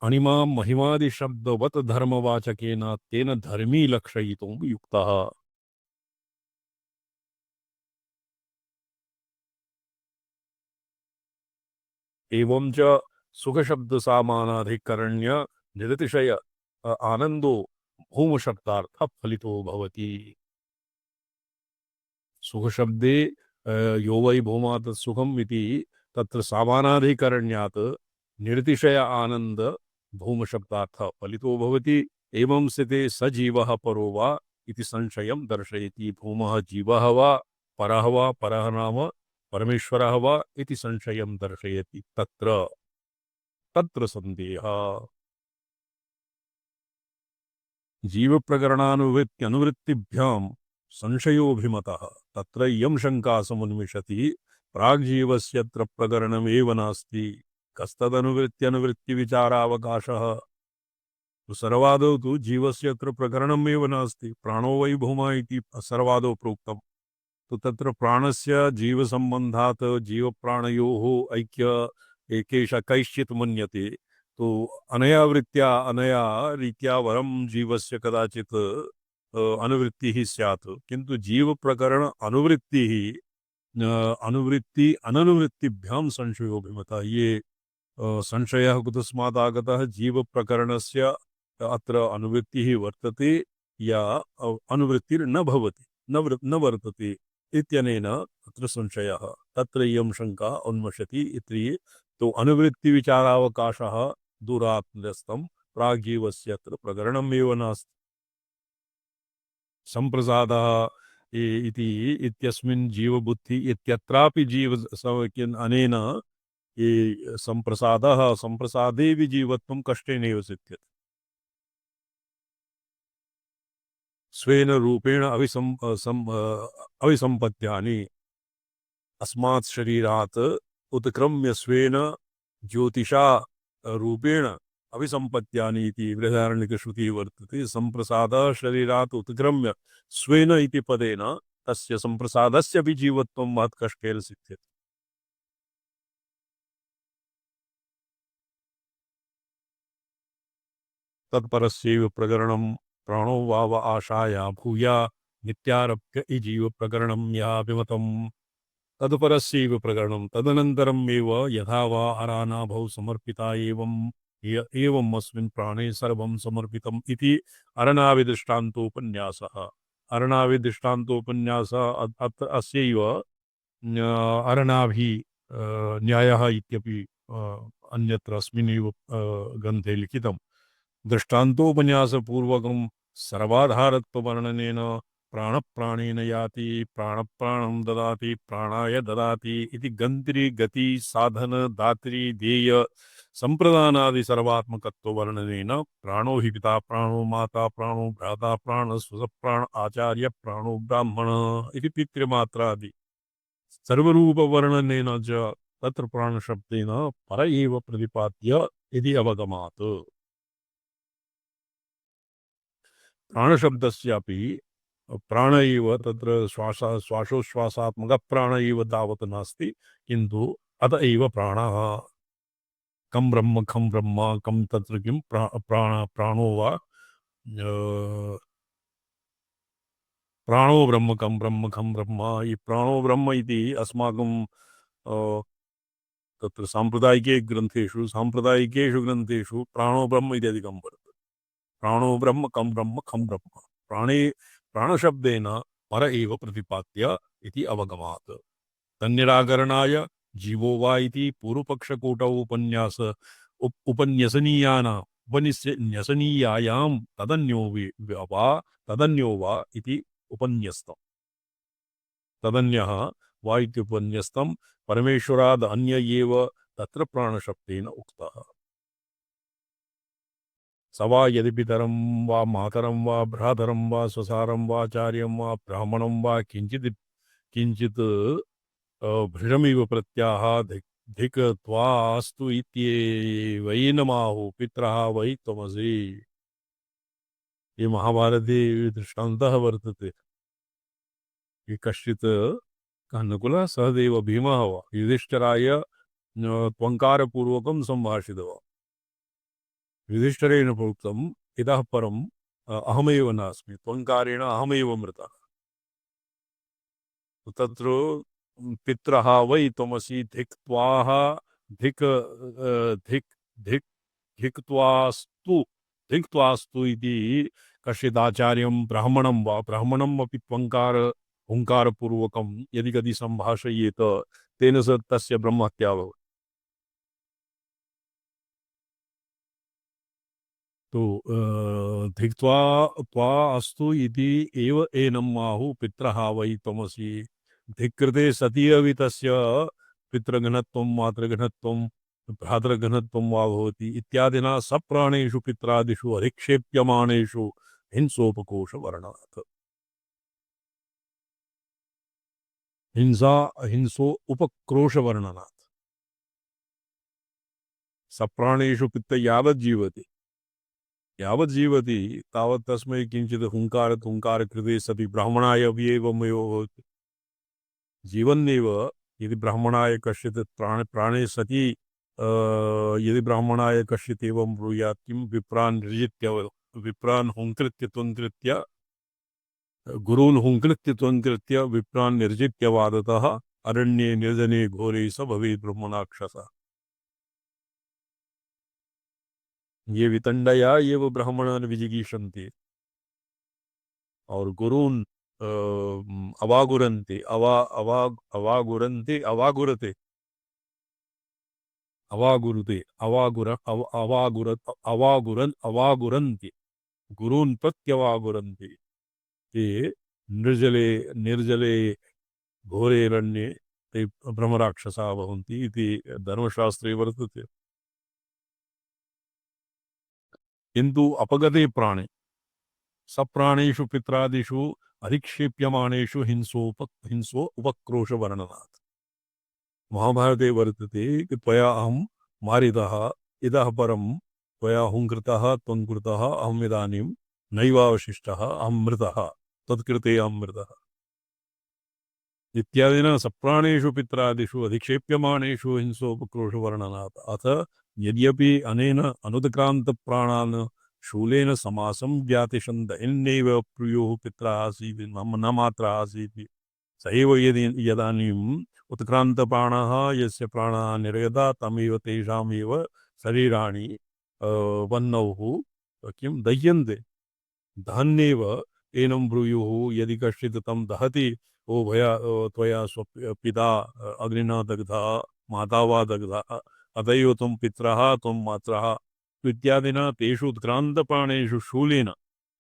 अणिमां महिमादिशब्दवत् धर्मवाचकेन तेन धर्मी लक्षयितुं युक्तः। एवं च सुखशब्दसामानाधिकरण्य निरतिशय आनंदो भूमशब्दार्थः फलितो भवति। सुखशब्दे यो वै भूमा तत् सुखम् इति तत्र सामानाधिकरण्यात् निरतिशय आनंद भूमशब्दार्थः फलितो भवति। एवं स्थिते स जीवः परो वा इति संशयं दर्शयति। भूमः जीवः वा परः वा, परः नाम परमेश्वरः वा इति संशयं दर्शयति। तत्र तत्र संदेहः। जीवप्रकरणानुवृत्त्यनुवृत्तिभ्यां संशयोऽभिमतः तत्र इयं शङ्का समुन्मिषति। प्राग्जीवस्यत्र प्रकरणमेव नास्ति, कस्तदनुवृत्त्यनुवृत्तिविचारावकाशः। तो सर्वादौ तु जीवस्यत्र प्रकरणमेव नास्ति, प्राणो वै भूमा इति सर्वादौ प्रोक्तम्। तो तत्र प्राणस्य जीवसम्बन्धात् जीवप्राणयोः ऐक्य एकेषा कैश्चित् मन्यते। तो अनया वृत्त्या अनया रीत्या वरं जीवस्य कदाचित् अनुवृत्तिः स्यात्, किन्तु जीवप्रकरण अनुवृत्तिः अनुवृत्ति अननुवृत्तिभ्यां संशयोऽभिमतः। ये संशयः कुतस्मात् आगतः? जीवप्रकरणस्य अत्र अनुवृत्तिः वर्तते या अनुवृत्तिर्न भवति, न वर्तते इत्यनेन अत्र संशयः। तत्र इयं शङ्का उन्मषति इति। तो अनुवृत्तिविचारावकाशः दूरात् निरस्तं, प्राग्जीवस्य अत्र प्रकरणमेव नास्ति। सम्प्रसादः इति इत्यस्मिन् जीवबुद्धि इत्यत्रापि जीव अनेन ये सम्प्रसादः सम्प्रसादे जीवत्वं कष्टेनैव सिद्ध्यति। स्वेन रूपेण अविसम्पद्यानि अस्मात् शरीरात् उत्क्रम्य स्वेन ज्योतिषा रूपेण अविसम्पद्यानि इति बृहदारण्यकश्रुतिः वर्तते। सम्प्रसादः शरीरात् उत्क्रम्य स्वेन इति पदेन तस्य सम्प्रसादस्य अपि जीवत्वं महत् कष्टेन सिद्ध्यति। तत्परस्यैव प्रकरणं प्राणो वाव आशाया भूया नित्यारभ्य जीव प्रकरणं याभिमतम्। तत्परस्यैव प्रकरणं तदनन्तरमेव यथा वा अरानाभौ समर्पिता एवम् अस्मिन् प्राणे सर्वं समर्पितम् इति अरणाविदृष्टान्तोपन्यासः। अरणाविदृष्टान्तोपन्यासः अत्र अस्यैव अरणाभि न्यायः इत्यपि अन्यत्र अस्मिन्नेव ग्रन्थे लिखितं। दृष्टान्तोपन्यासपूर्वकं सर्वाधारत्ववर्णनेन प्राणप्राणेन याति, प्राणप्राणं ददाति, प्राणाय ददाति इति गन्त्री गति साधन दात्री देय संप्रदानादि सर्वात्मकत्ववर्णनेन प्राणो हि पिता प्राणो माता प्राणो भ्राता प्राण स्वसप्राण आचार्य प्राणो ब्राह्मण इति पितृमात्रादि सर्वरूपवर्णनेन च तत्र प्राणशब्देन पर एव प्रतिपाद्य इति अवगमात्। प्राणशब्दस्यापि प्राण एव तत्र श्वासोश्वासात्मक प्राण एव तावत् नास्ति, किन्तु अत एव प्राणः। कं ब्रह्म खं ब्रह्म कं तत्र किं प्राणो वा प्राणो ब्रह्म कं ब्रह्म खं ब्रह्म। ये प्राणो ब्रह्म इति अस्माकं तत्र साम्प्रदायिकेषु ग्रन्थेषु प्राणो ब्रह्म इत्यादिकं वर्तते। प्राणो ब्रह्म कं ब्रह्म खं ब्रह्म। प्राणशब्देन पर एव प्रतिपाद्य इति अवगमात्। तन्निराकरणाय जीवो वा इति पूर्वपक्षकोटौ उपन्यसनीयायां तदन्यो वा इति उपन्यस्तम्। तदन्यः वा इति उपन्यस्तं परमेश्वराद् अन्य एव तत्र प्राणशब्देन उक्तः। स वा यदि पितरं वा मातरं वा भ्रातरं वा स्वसारं वा आचार्यं वा ब्राह्मणं वा किञ्चित् भृशमिव प्रत्याह धिक्त्वास्तु इत्येवैनमाहु पितरः वै त्वमसि। ये महाभारते दृष्टान्तः वर्तते। ये कश्चित् नकुलः सहदेव भीमः वा युधिष्ठिराय त्वङ्कारपूर्वकं सम्भाषितवान्। युधिष्ठिरेण प्रोक्तम् इतः परम् अहमेव नास्मि, त्वङ्कारेण अहमेव मृतः। तत्र पितरः वै त्वमसि धिक्त्वास्तु इति कश्चिदाचार्यं ब्राह्मणम् अपि त्वङ्कार हुङ्कारपूर्वकं यदि कदी सम्भाषयेत तेन स तस्य ब्रह्महत्या भवति। तो धिक्त्वा त्वा अस्तु इति एव एनम् आहुः पित्रः वै त्वमसि। धिक्कृते सति अपि तस्य पितृघ्नत्वं मातृघ्नत्वं भ्रातृघ्नत्वं वा भवति इत्यादिना सप्राणेषु पित्रादिषु अधिक्षेप्यमाणेषु हिंसोपकोशवर्णात्। हिंसा हिंसो उपक्रोशवर्णनात्। सप्राणेषु पित्त यावत् जीवति तावत् तस्मै किंचित् हुंकार कृते सति ब्राह्मणाय अपि एवमेव भवति। जीवन्नेव यदि ब्राह्मणाय कश्चित् प्राणे सति यदि ब्राह्मणाय कश्चित् एवं ब्रूयात् किं विप्रान् हुंकृत्य त्वंकृत्य गुरून् हुंकृत्य त्वंकृत्य विप्रान् निर्जित्य वादतः अरण्ये निर्जने घोरे स भवेत् ब्रह्मणाक्षसः। ये वितंडया एव ब्राह्मणान् विजिगीषन्ते और गुरून् अवागुरन्ते अवागुरते अवागुरन्ति गुरून् प्रत्यवागुरन्ति ते निर्जले निर्जले घोरे रण्ये ते ब्रह्मराक्षसाः भवन्ति इति धर्मशास्त्रे वर्तते। किन्तु अपगते प्राणे सप्राणेषु पित्रादिषु अधिक्षेप्यमाणेषु हिंसो उपक्रोशवर्णनात्। महाभारते वर्तते कि त्वया अहं मारितः इतः परं त्वया हुंकृतः त्वंकृतः अहम् इदानीं नैवावशिष्टः अहं मृतः तत्कृते अहं मृतः इत्यादिना सप्राणेषु पित्रादिषु अधिक्षेप्यमाणेषु हिंसोपक्रोशवर्णनात्। अथ यद्यपि अनेन अनुत्क्रान्तप्राणान् शूलेन समासं व्यातिशन्त इन्नैव प्रियोः पित्रा आसीत् न मात्रा आसीत् स एव यदानीम् उत्क्रान्तप्राणः यस्य प्राणः निर्गता तमेव तेषामेव शरीराणि वह्नौः किं दह्यन्ते दहन्नेव एनं ब्रूयुः। यदि कश्चित् तं दहति ओ भया त्वया पिता अग्निना दग्धः माता वा दग्धः अतएव त्वं पित्रः त्वं मात्रः इत्यादिना तेषु उत्क्रान्तप्राणेषु शूलेन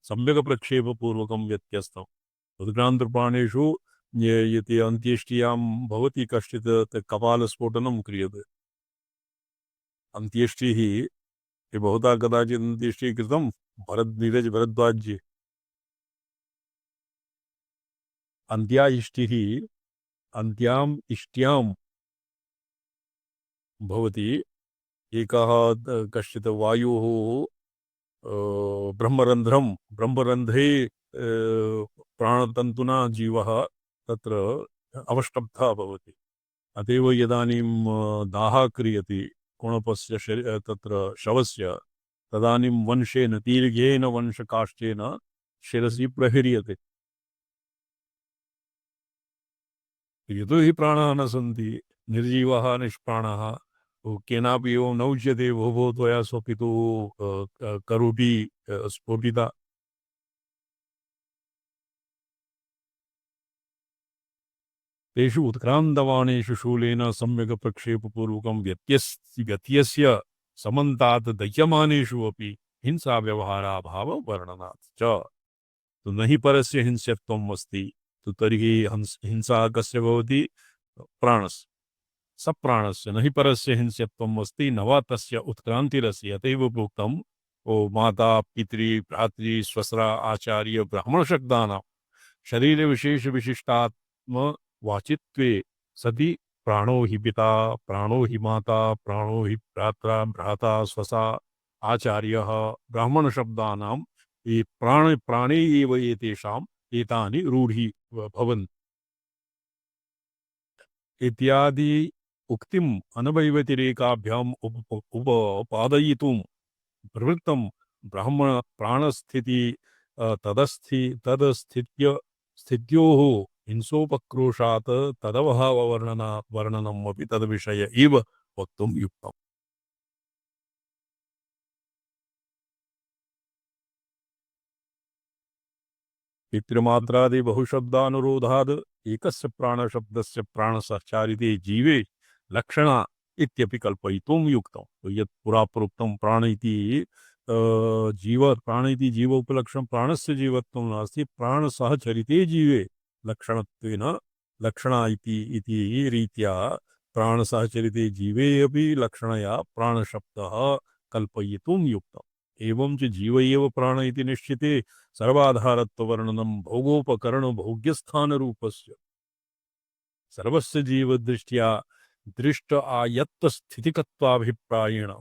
सम्यक् प्रक्षेपपूर्वकं व्यत्यस्तम्। उत्क्रान्तप्राणेषु यदि अन्त्येष्टियां भवति कश्चित् कपालस्फोटनं क्रियते। अन्त्येष्टिः बहुधा कदाचित् अन्त्येष्टिः कृतं नीरज भरद्वाज्ये। अन्त्याइष्टिः अन्त्याम् इष्ट्यां भवति। एकः कश्चित् वायुः ब्रह्मरन्ध्रे प्राणतन्तुना जीवः तत्र अवष्टब्धः भवति। अतएव इदानीं दाहः क्रियते कुणपस्य तत्र शवस्य तदानीं वंशेन दीर्घेन वंशकाष्ठेन शिरसि प्रह्रियते। यतो हि प्राणाः न सन्ति निर्जीवः निष्प्राणः केनापि एवं न उच्यते भो त्वया स्वपितुः करोटी स्फोटिता। तेषु उत्क्रान्तवाणेषु शूलेन सम्यक् प्रक्षेपपूर्वकं व्यत्यस्य समन्तात् दह्यमानेषु अपि हिंसा व्यवहाराभाववर्णनात् च। तो न हि परस्य हिंस्यत्वम् अस्ति तो तर्हि हिंसा कस्य भवति प्राणस्य सप्राणस्य न हि परस्य हिंस्यत्वम् अस्ति न वा तस्य उत्क्रान्तिरस्ति। अतएव प्रोक्तम् ओ माता पितृ भ्रातृ स्वस्रा आचार्य ब्राह्मणशब्दानां शरीर विशेष विशिष्टात्म वाचित्वे सति प्राणो हि पिता प्राणो हि माता प्राणो हि भ्राता स्वसा आचार्यः ब्राह्मण शब्दानां ये प्राणे एव एतेषाम् एतानि रूढी भवन्ति इत्यादि उक्तिम् अनवैवतिरेकाभ्याम् उपादयितुं प्रवृत्तं ब्राह्मण प्राणस्थिति तदस्थित्योः हिंसोपक्रोशात् वर्णनम् अपि तद्विषय इव वक्तुं युक्तम्। पितृमात्रादि बहुशब्दानुरोधाद् एकस्य प्राणशब्दस्य प्राणसहचारिते जीवे लक्षणा इत्यपि कल्पयितुं युक्तम्। तो यत् पुरा प्रोक्तं प्राण इति जीव प्राण इति जीव उपलक्षणं प्राणस्य जीवत्वं नास्ति प्राणसहचरिते जीवे लक्षणत्वेन लक्षणा इति रीत्या प्राणसहचरिते जीवे अपि लक्षणया प्राणशब्दः कल्पयितुं युक्तम् एवं च जीव एव प्राण इति निश्चिते सर्वाधारत्ववर्णनं भोगोपकरणभोग्यस्थानरूपस्य सर्वस्य जीवदृष्ट्या दृष्ट आयत्तस्थितिकत्वाभिप्रायेण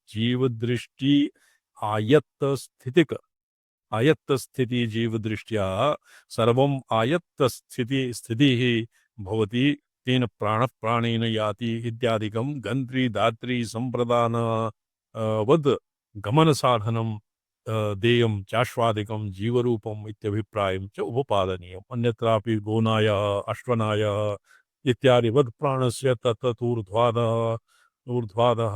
जीवदृष्टि आयत्तस्थिति जीवदृष्ट्या सर्वम् आयत्तस्थितिः भवति तेन प्राणेन याति इत्यादिकं गन्त्री दात्री सम्प्रदान वद् गमनसाधनं देयं चाश्वादिकं जीवरूपम् इत्यभिप्रायं च उपपादनीयम् अन्यत्रापि गोनायः अश्वनायः इत्यादिवद् प्राणस्य ऊर्ध्वादः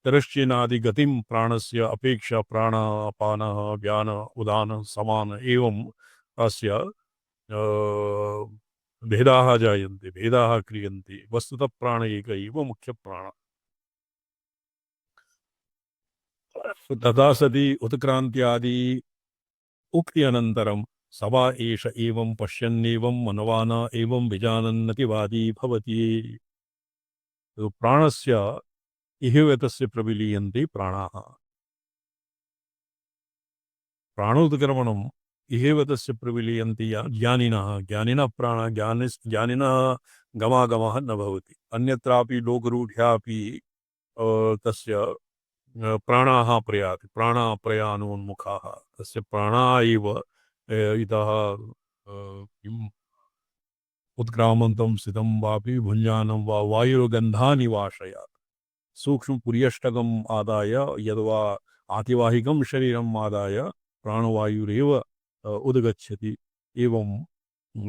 तिरश्चिनादिगतिं प्राणस्य अपेक्षा प्राणापानः व्यान उदान समान एवं अस्य भेदाः जायन्ते भेदाः क्रियन्ते वस्तुतः प्राण एक एव मुख्यप्राणः तथा सति उत्क्रान्त्यादि उक्ति अनन्तरं सवा एष एवं पश्यन्नेवं मनवाना एवं विजानन्नतिवादी भवति प्राणस्य इहवेतस्य प्रविलीयन्ते प्राणाः प्राणोत्क्रमणम् इहवेतस्य प्रविलीयन्ते ज्ञानिनः ज्ञानिनः गमागमः न भवति अन्यत्रापि लोकरूढ्यापि तस्य प्राणाः प्रयाति प्राणाप्रयानोन्मुखाः तस्य प्राणाः एव इतः किम् उत्क्रामन्तं स्थितं वापि भुञ्जानं वा वायुर्गन्धानि वाशयात् सूक्ष्मपुर्यष्टकम् आदाय यद्वा आतिवाहिकं शरीरम् आदाय प्राणवायुरेव उद्गच्छति एवं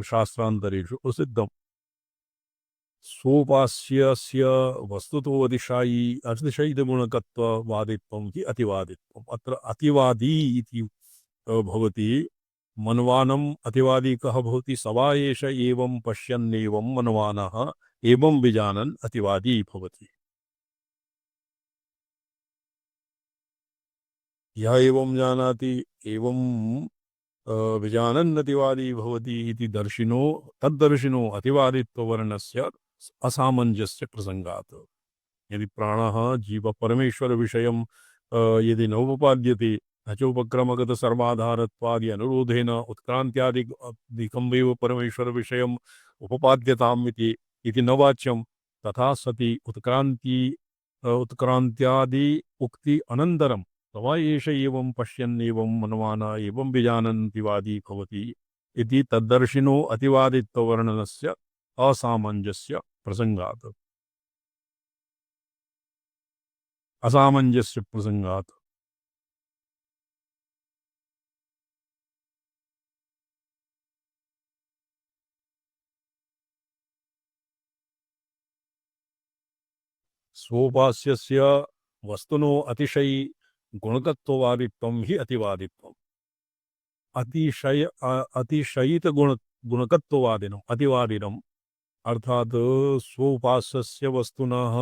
शास्त्रान्तरेषु प्रसिद्धम् सोपास्यस्य वस्तुतो अतिशयितगुणकत्ववादित्वं हि अतिवादित्वम् अत्र अतिवादी इति भवति मनवानम् अतिवादी कः भवति सवा एष एवं पश्यन्नेवं मनवानः एवं विजानन् अतिवादी भवति यः एवं जानाति एवं विजानन्नतिवादी भवति इति दर्शिनो तद्दर्शिनो अतिवादित्ववर्णस्य असामञ्जस्य प्रसंगात् यदि प्राणः जीव परमेश्वर विषयं यदि न उपपाद्यते न चोपक्रमगत सर्वाधारत्वादि अनुरोधेन उत्क्रान्त्यादिकम् एव परमेश्वर विषयम् उपपाद्यताम् इति न वाच्यं तथा सति उत्क्रान्त्यादि उक्ति अनन्तरं तवा एष एवं पश्यन्नेवं मनवाना एवं विजानन्तिवादी भवति इति तद्दर्शिनो अतिवादित्ववर्णनस्य असामञ्जस्य प्रसंगात् सोपास्यस्य वस्तुनो अतिशयी गुणकत्ववादित्वं हि अतिवादित्वम् अतिशयित गुणकत्ववादिनम् अतिवादिनम् अर्थात् सोपास्यस्य वस्तुनः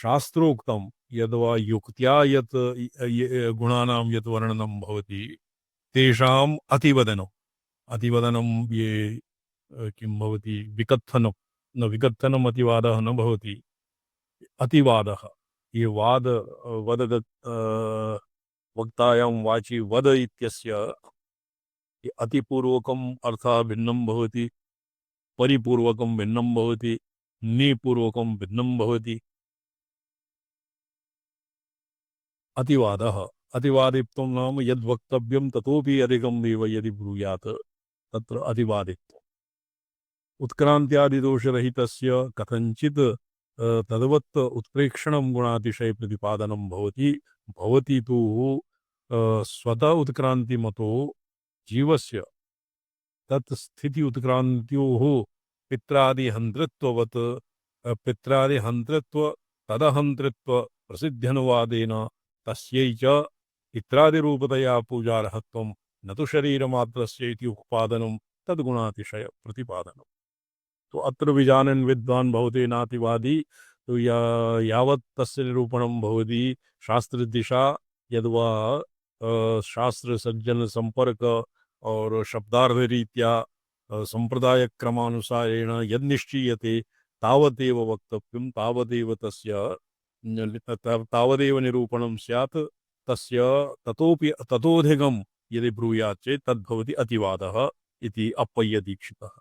शास्त्रोक्तं यद्वा युक्त्या यत् गुणानां यत् वर्णनं भवति तेषाम् अतिवदनं ये किं भवति विकथनं न विकथनम् अतिवादः न भवति अतिवादः ये वक्तायां वाचि वद इत्यस्य अतिपूर्वकम् अर्थः भिन्नं भवति परिपूर्वकं भिन्नं भवति निपूर्वकं भिन्नं भवति अतिवादः अतिवादित्वं नाम यद् वक्तव्यं ततोपि अधिकम् एव यदि ब्रूयात् तत्र अतिवादित्वम् उत्क्रान्त्यादिदोषरहितस्य कथञ्चित् तद्वत् उत्प्रेक्षणं गुणातिशय प्रतिपादनं भवति तु स्वतः उत्क्रान्तिमतो जीवस्य तत् स्थिति उत्क्रान्त्योः पित्रादिहन्तृत्ववत् पित्रादिहन्तृत्व तदहन्तृत्व प्रसिद्ध्यनुवादेन तस्यै च पित्रादिरूपतया पूजार्हत्वं न तु शरीरमात्रस्य इति उपपादनं तद्गुणातिशय प्रतिपादनम् तो अत्र विजानन् विद्वान् भवते नातिवादी तो यावत् तस्य निरूपणं भवति शास्त्रदिशा यद्वा शास्त्र सज्जन संपर्क और शब्दार्थरीत्या संप्रदायक्रमानुसारेण यद् निश्चीयते तावदेव वक्तव्यं तावदेव तस्य तावदेव निरूपणं स्यात् तस्य ततोपि ततोधिकं यदि ब्रूयात् चेत् तद्भवति अतिवादः इति अप्पय्यदीक्षितः।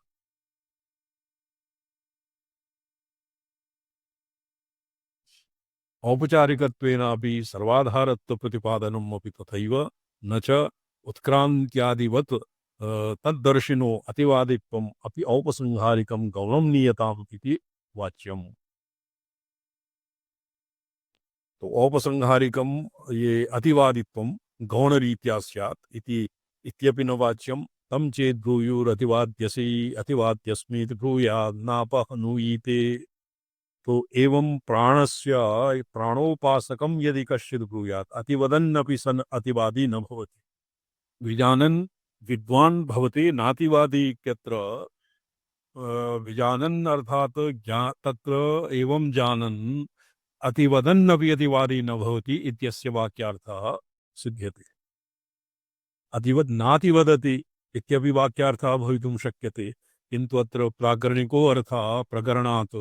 औपचारिकत्वेनापि सर्वाधारत्वप्रतिपादनम् अपि तथैव न च उत्क्रान्त्यादिवत् तद्दर्शिनो अतिवादित्वम् अपि औपसंहारिकं गौणं नीयताम् इति वाच्यम्। तो औपसंहारिकं ये अतिवादित्वं गौणरीत्या स्यात् इति इत्यपि न वाच्यं। तं चेत् ब्रूयुरतिवाद्यसि अतिवाद्यस्मीति ब्रूयात् नापहनूयीते। तो एवं प्राणस्य प्राणोपासकं यदि कश्चित् ब्रूयात् अतिवदन्नपि सन् अतिवादी न भवति। विजानन् विद्वान् भवति नातिवादी इत्यत्र विजानन् अर्थात् तत्र एवं जानन् अतिवदन्नपि अतिवादी न भवति इत्यस्य वाक्यार्थः सिद्ध्यते। अतिवद् नातिवदति इत्यपि वाक्यार्थः भवितुं शक्यते, किन्तु अत्र प्राकरणिको अर्थः प्रकरणात्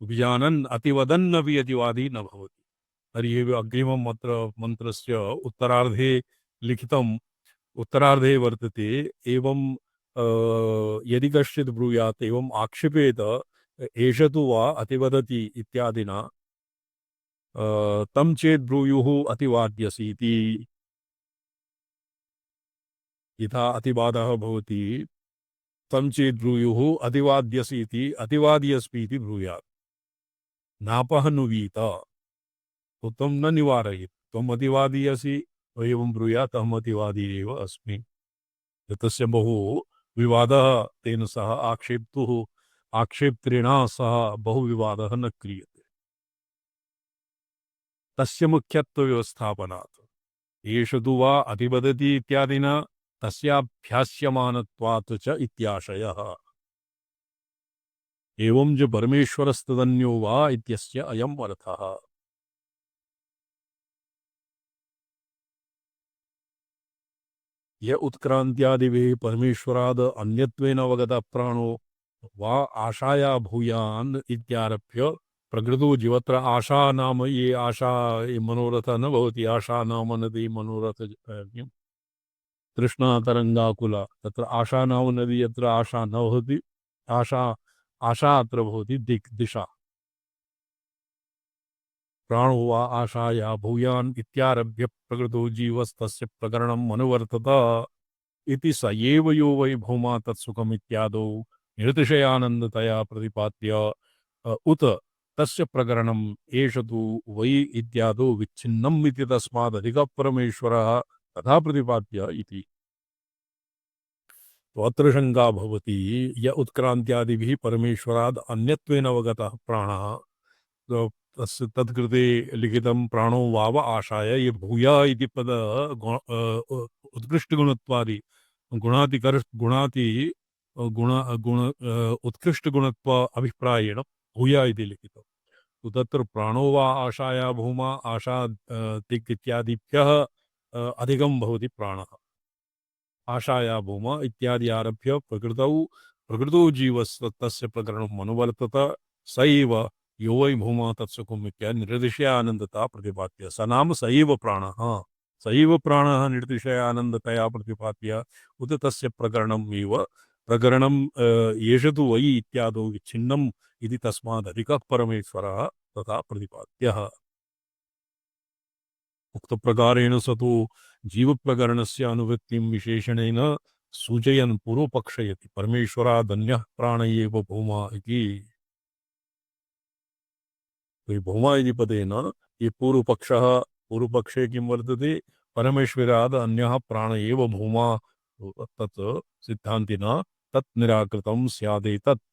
विजानन् अतिवदन्नपि अतिवादी न भवति। तर्हि अग्रिमम् अत्र मन्त्रस्य उत्तरार्धे लिखितम् उत्तरार्धे वर्तते एवं यदि कश्चित् ब्रूयात् एवम् आक्षेपेत एष तु वा अतिवदति इत्यादिना तं चेत् ब्रूयुः अतिवाद्यसि इति। यथा अतिवादः भवति तं चेत् ब्रूयुः अतिवाद्यसि इति अतिवादी अस्मि इति ब्रूयात्। नापहनुवीत तो त्वं न निवारयेत्, त्वम् अतिवादी असि एवं ब्रूयात् अहम् अतिवादी एव अस्मि। तस्य बहु विवादः तेन सह आक्षेप्त्रिणा सह बहु विवादः न क्रियते। तस्य मुख्यत्वव्यवस्थापनात् एष तु वा अतिवदति इत्यादिना तस्याभ्यास्यमानत्वात् च इत्याशयः। एवं च परमेश्वरस्तदन्यो वा इत्यस्य अयम् अर्थः। य उत्क्रान्त्यादिभिः परमेश्वराद् अन्यत्वेन अवगतः प्राणो वा आशाया भूयान् इत्यारभ्य प्रकृतो जीवत्र आशा नाम ये आशा ये मनोरथ न भवति। आशा नाम नदी मनोरथ तृष्णा तरंगाकुला तत्र आशा नाम नदी यत्र आशा न भवति आशा अत्र भवति दिशा। प्राणो वा आशाया भूयान् इत्यारभ्य प्रकृतो जीवस्तस्य प्रकरणम् अनुवर्तत इति स एव यो वै भौमा तत्सुखम् इत्यादौ निर्तिशयानन्दतया प्रतिपाद्य उत तस्य प्रकरणम् एष तु वै इत्यादौ विच्छिन्नम् इति तस्मादधिकः परमेश्वरः तथा प्रतिपाद्य इति। तो अत्र शंका भवति य उत्क्रान्त्यादिभिः परमेश्वराद् अन्यत्वेन अवगतः प्राणः तो तत्कृते लिखितं प्राणो वाव आशाय ये भूया इति पद उत्कृष्टगुणत्वादि गुणाति गुण उत्कृष्टगुणत्व अभिप्रायेण भूया इति लिखितं। तो तत्र प्राणो वा आशाया भूमा आशा दिक् इत्यादिभ्यः अधिकं भवति प्राणः। आशाया भूमा इत्यादि आरभ्य प्रकृतौ जीवस्तस्य प्रकरणम् अनुवर्तत स एव यो वै भूमा तत्सुखम् इत्यादि निर्दिशयानन्दता प्रतिपाद्य। स नाम स एव प्राणः निर्दिशयानन्दतया प्रतिपाद्य उत तस्य प्रकरणम् एव प्रकरणम् एष तु वै इत्यादौ विच्छिन्नम् इति तस्मादधिकः परमेश्वरः तथा प्रतिपाद्यः। उक्तप्रकारेण स तु जीवप्रकरणस्य अनुवृत्तिं विशेषणेन सूचयन् पूर्वपक्षयति परमेश्वरादन्यः प्राण एव भूमा इति। तो भूमा इति पदेन ये पूर्वपक्षे किं वर्तते परमेश्वराद् अन्यः प्राण एव भूमा तत् सिद्धान्तिना तत् निराकृतं स्यादेतत्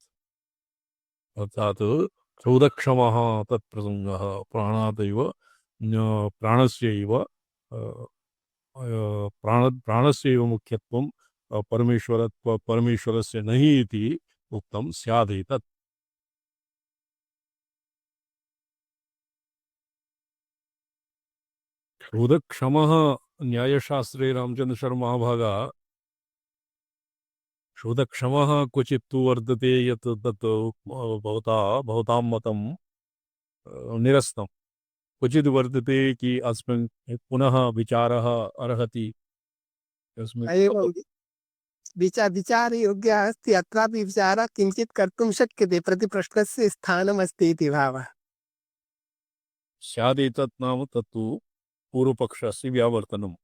अर्थात् चौदक्षमः तत्प्रसङ्गः प्राणादेव प्राणस्यैव प्राणस्यैव मुख्यत्वं परमेश्वरस्य नहि इति उक्तं स्यादेतत्। शोधक्षमः न्यायशास्त्रे रामचन्द्र शर्मा भागा शोधक्षमः क्वचित् तु वर्तते यत् तत् भवतां मतं निरस्तं क्वचित् वर्तते कि अस्मिन् पुनः विचारः अर्हति अस्मिन् एवं विचारयोग्यः अस्ति अत्रापि विचारः किञ्चित् कर्तुं शक्यते प्रतिप्रश्नस्य स्थानमस्ति इति भावः स्यादेतत् नाम तत्तु पूर्वपक्षस्य व्यावर्तनम्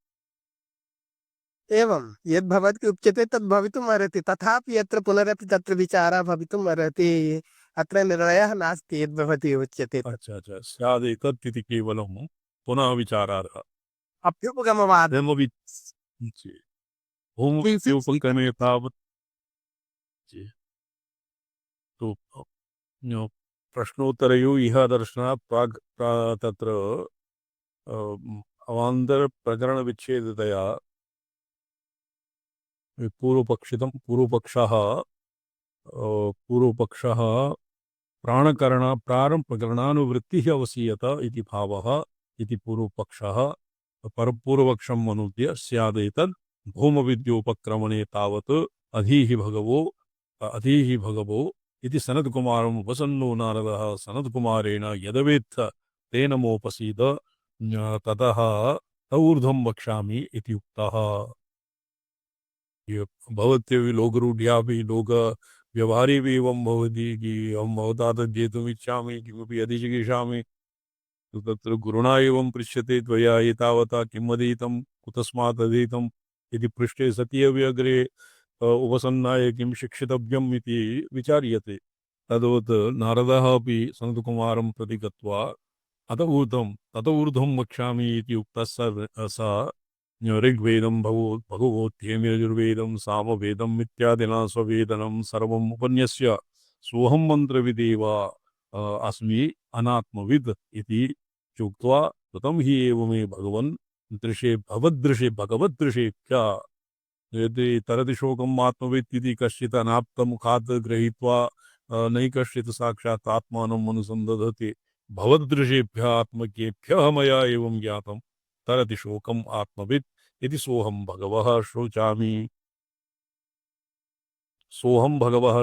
एवं यद्भवति उच्यते तद् भवितुम् अर्हति तथापि यत्र पुनरपि तत्र विचारः भवितुम् अर्हति अत्र निर्णयः नास्ति यद्भवति उच्यते तत् अच्छा अच्छा स्यादेतत् इति केवलं पुनः विचारार्हः अभ्युपगमवाद धर्मवि भूमोपकरणे तावत् तो प्रश्नोत्तरयोः इह दर्शनात् तत्र अवान्तरप्रकरणविच्छेदतया पूर्वपक्षः प्राणप्रकरणानुवृत्तिः अवसीयत इति भावः इति पूर्वपक्षः पूर्वपक्षं मनुद्य स्यादेतद् भौमविद्योपक्रमणे तावत् अधीहि भगवो इति सनत्कुमारम् उपसन्नो नारदः सनत्कुमारेण यदवेत्थ तेन मोपसीद ततः तऊर्ध्वं वक्ष्यामि इति उक्तः भवत्यपि लोकरूढ्यापि लोकव्यवहारे भी एवं भवति कि अहं भवता तज्जेतुमिच्छामि किमपि अधिचिकीर्षामि तत्र गुरुणा एवं पृच्छ्यते त्वया एतावता किम् अधीतं कुतस्मात् अधीतम् इति पृष्टे सति अपि अग्रे उपसन्नाय किं शिक्षितव्यम् इति विचार्यते तद्वत् नारदः अपि सनत्कुमारं प्रति गत्वा तत ऊर्ध्वं वक्ष्यामि इति उक्तः स ऋग्वेदं भगवोऽध्येयं यजुर्वेदं सामवेदम् इत्यादिना स्ववेदनं सर्वम् उपन्यस्य सोऽहं मन्त्रविदेव अस्मि अनात्मविद् इति चोक्त्वा ततं हि एवमे भगवन् भगवद्दृशे यदि तरति शोकम् आत्मवित् इति कश्चित् अनाप्तमुखात् गृहीत्वा नैकश्चित् साक्षात् आत्मानम् अनुसन्दधति भवदृशेभ्यः आत्मज्ञेभ्यः मया एवं ज्ञातं तरति शोकम् आत्मवित् इति सोऽहं भगवः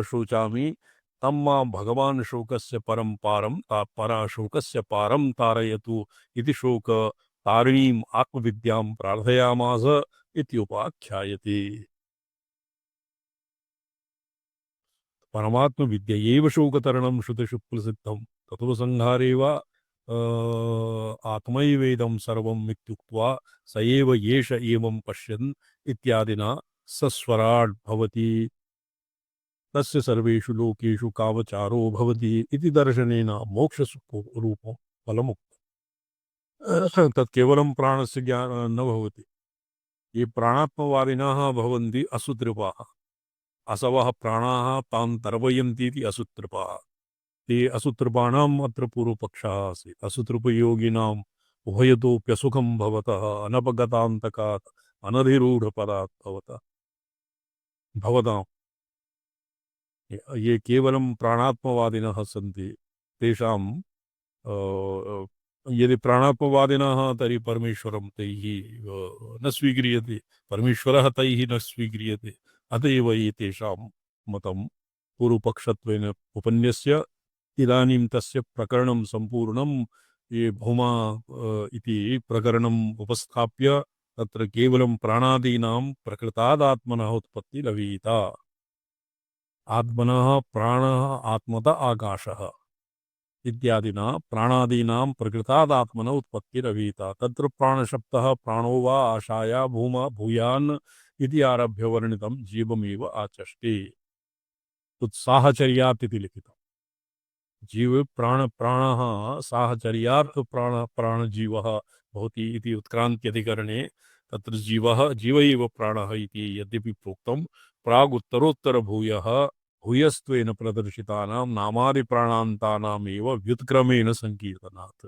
शोचामि तं मां भगवान् शोकस्य शोकस्य पारं तारयतु इति शोक तारिणीम् आत्मविद्यां प्रार्थयामास इत्युपाख्यायते परमात्मविद्यैव शोकतरणं श्रुतिषु तत्त्वसंहारे वा आत्मैवेदं सर्वम् इत्युक्त्वा स एव एष एवं पश्यन् इत्यादिना सस्वराट् भवति तस्य सर्वेषु लोकेषु कामचारो भवति इति दर्शनेन मोक्षरूपं फलमुक्तम् तत् केवलं प्राणस्य ज्ञानं न भवति ये प्राणात्मवादिनः भवन्ति असुतृपाः असवः प्राणाः तान् तर्पयन्ति इति असुतृपाः ते असुतृपाणाम् अत्र पूर्वपक्षः आसीत् असुतृपयोगिनाम् उभयतोऽप्यसुखं भवतः अनपगतान्तकात् अनधिरूढपदात् भवताम् ये केवलं प्राणात्मवादिनः सन्ति तेषां यदि प्राणात्मवादिनः तर्हि परमेश्वरं तैः न स्वीक्रियते परमेश्वरः तैः न स्वीक्रियते अत एव एतेषां मतं पूर्वपक्षत्वेन उपन्यस्य इदानीं तस्य प्रकरणं सम्पूर्णं ये भूमा इति प्रकरणम् उपस्थाप्य तत्र केवलं प्राणादीनां प्रकृतादात्मनः उत्पत्तिरवीत आत्मनः प्राणः आत्मत आकाशः इत्यादिना प्राणादीनां प्रकृतादात्मनः उत्पत्तिरवीत तत्र प्राणशब्दः प्राणो वा आशाया भूमा भूयान् इति आरभ्य वर्णितं जीवमेव आचष्टे साहचर्यात् इति लिखितम् जीव प्राणः साहचर्यात् प्राणजीवः भवति इति उत्क्रान्त्यधिकरणे तत्र जीव एव प्राणः इति यद्यपि प्रोक्तं भूयस्त्वेन प्रदर्शितानां नामादिप्राणान्तानामेव व्युत्क्रमेण संकीर्तनात्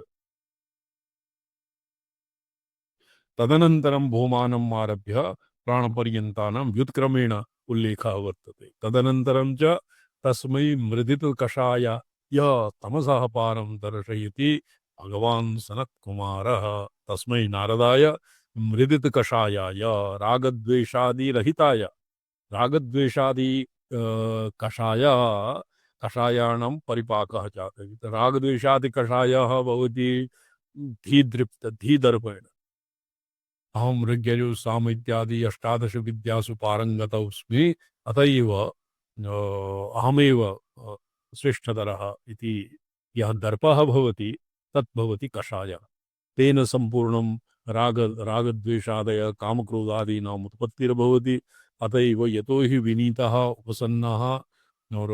तदनन्तरं भूमानम् आरभ्य प्राणपर्यन्तानां व्युत्क्रमेण उल्लेखः वर्तते तदनन्तरं च तस्मै मृदितकषाय य तमसः पारं दर्शयति भगवान् सनत्कुमारः तस्मै नारदाय मृदितकषायाय रागद्वेषादिरहिताय रागद्वेषादि कषाय कषायाणां परिपाकः जातः। रागद्वेषादिकषायः भवति धीदर्पेण अहं ऋग्यजु साम इत्यादि अष्टादश विद्यासु पारङ्गतोऽस्मि अतएव अहमेव श्रेष्ठतरः इति यः दर्पः भवति तत् भवति कषायः। तेन सम्पूर्णं रागद्वेषादय कामक्रोधादीनाम् उत्पत्तिर्भवति। अतएव यतो हि विनीतः उपसन्नः और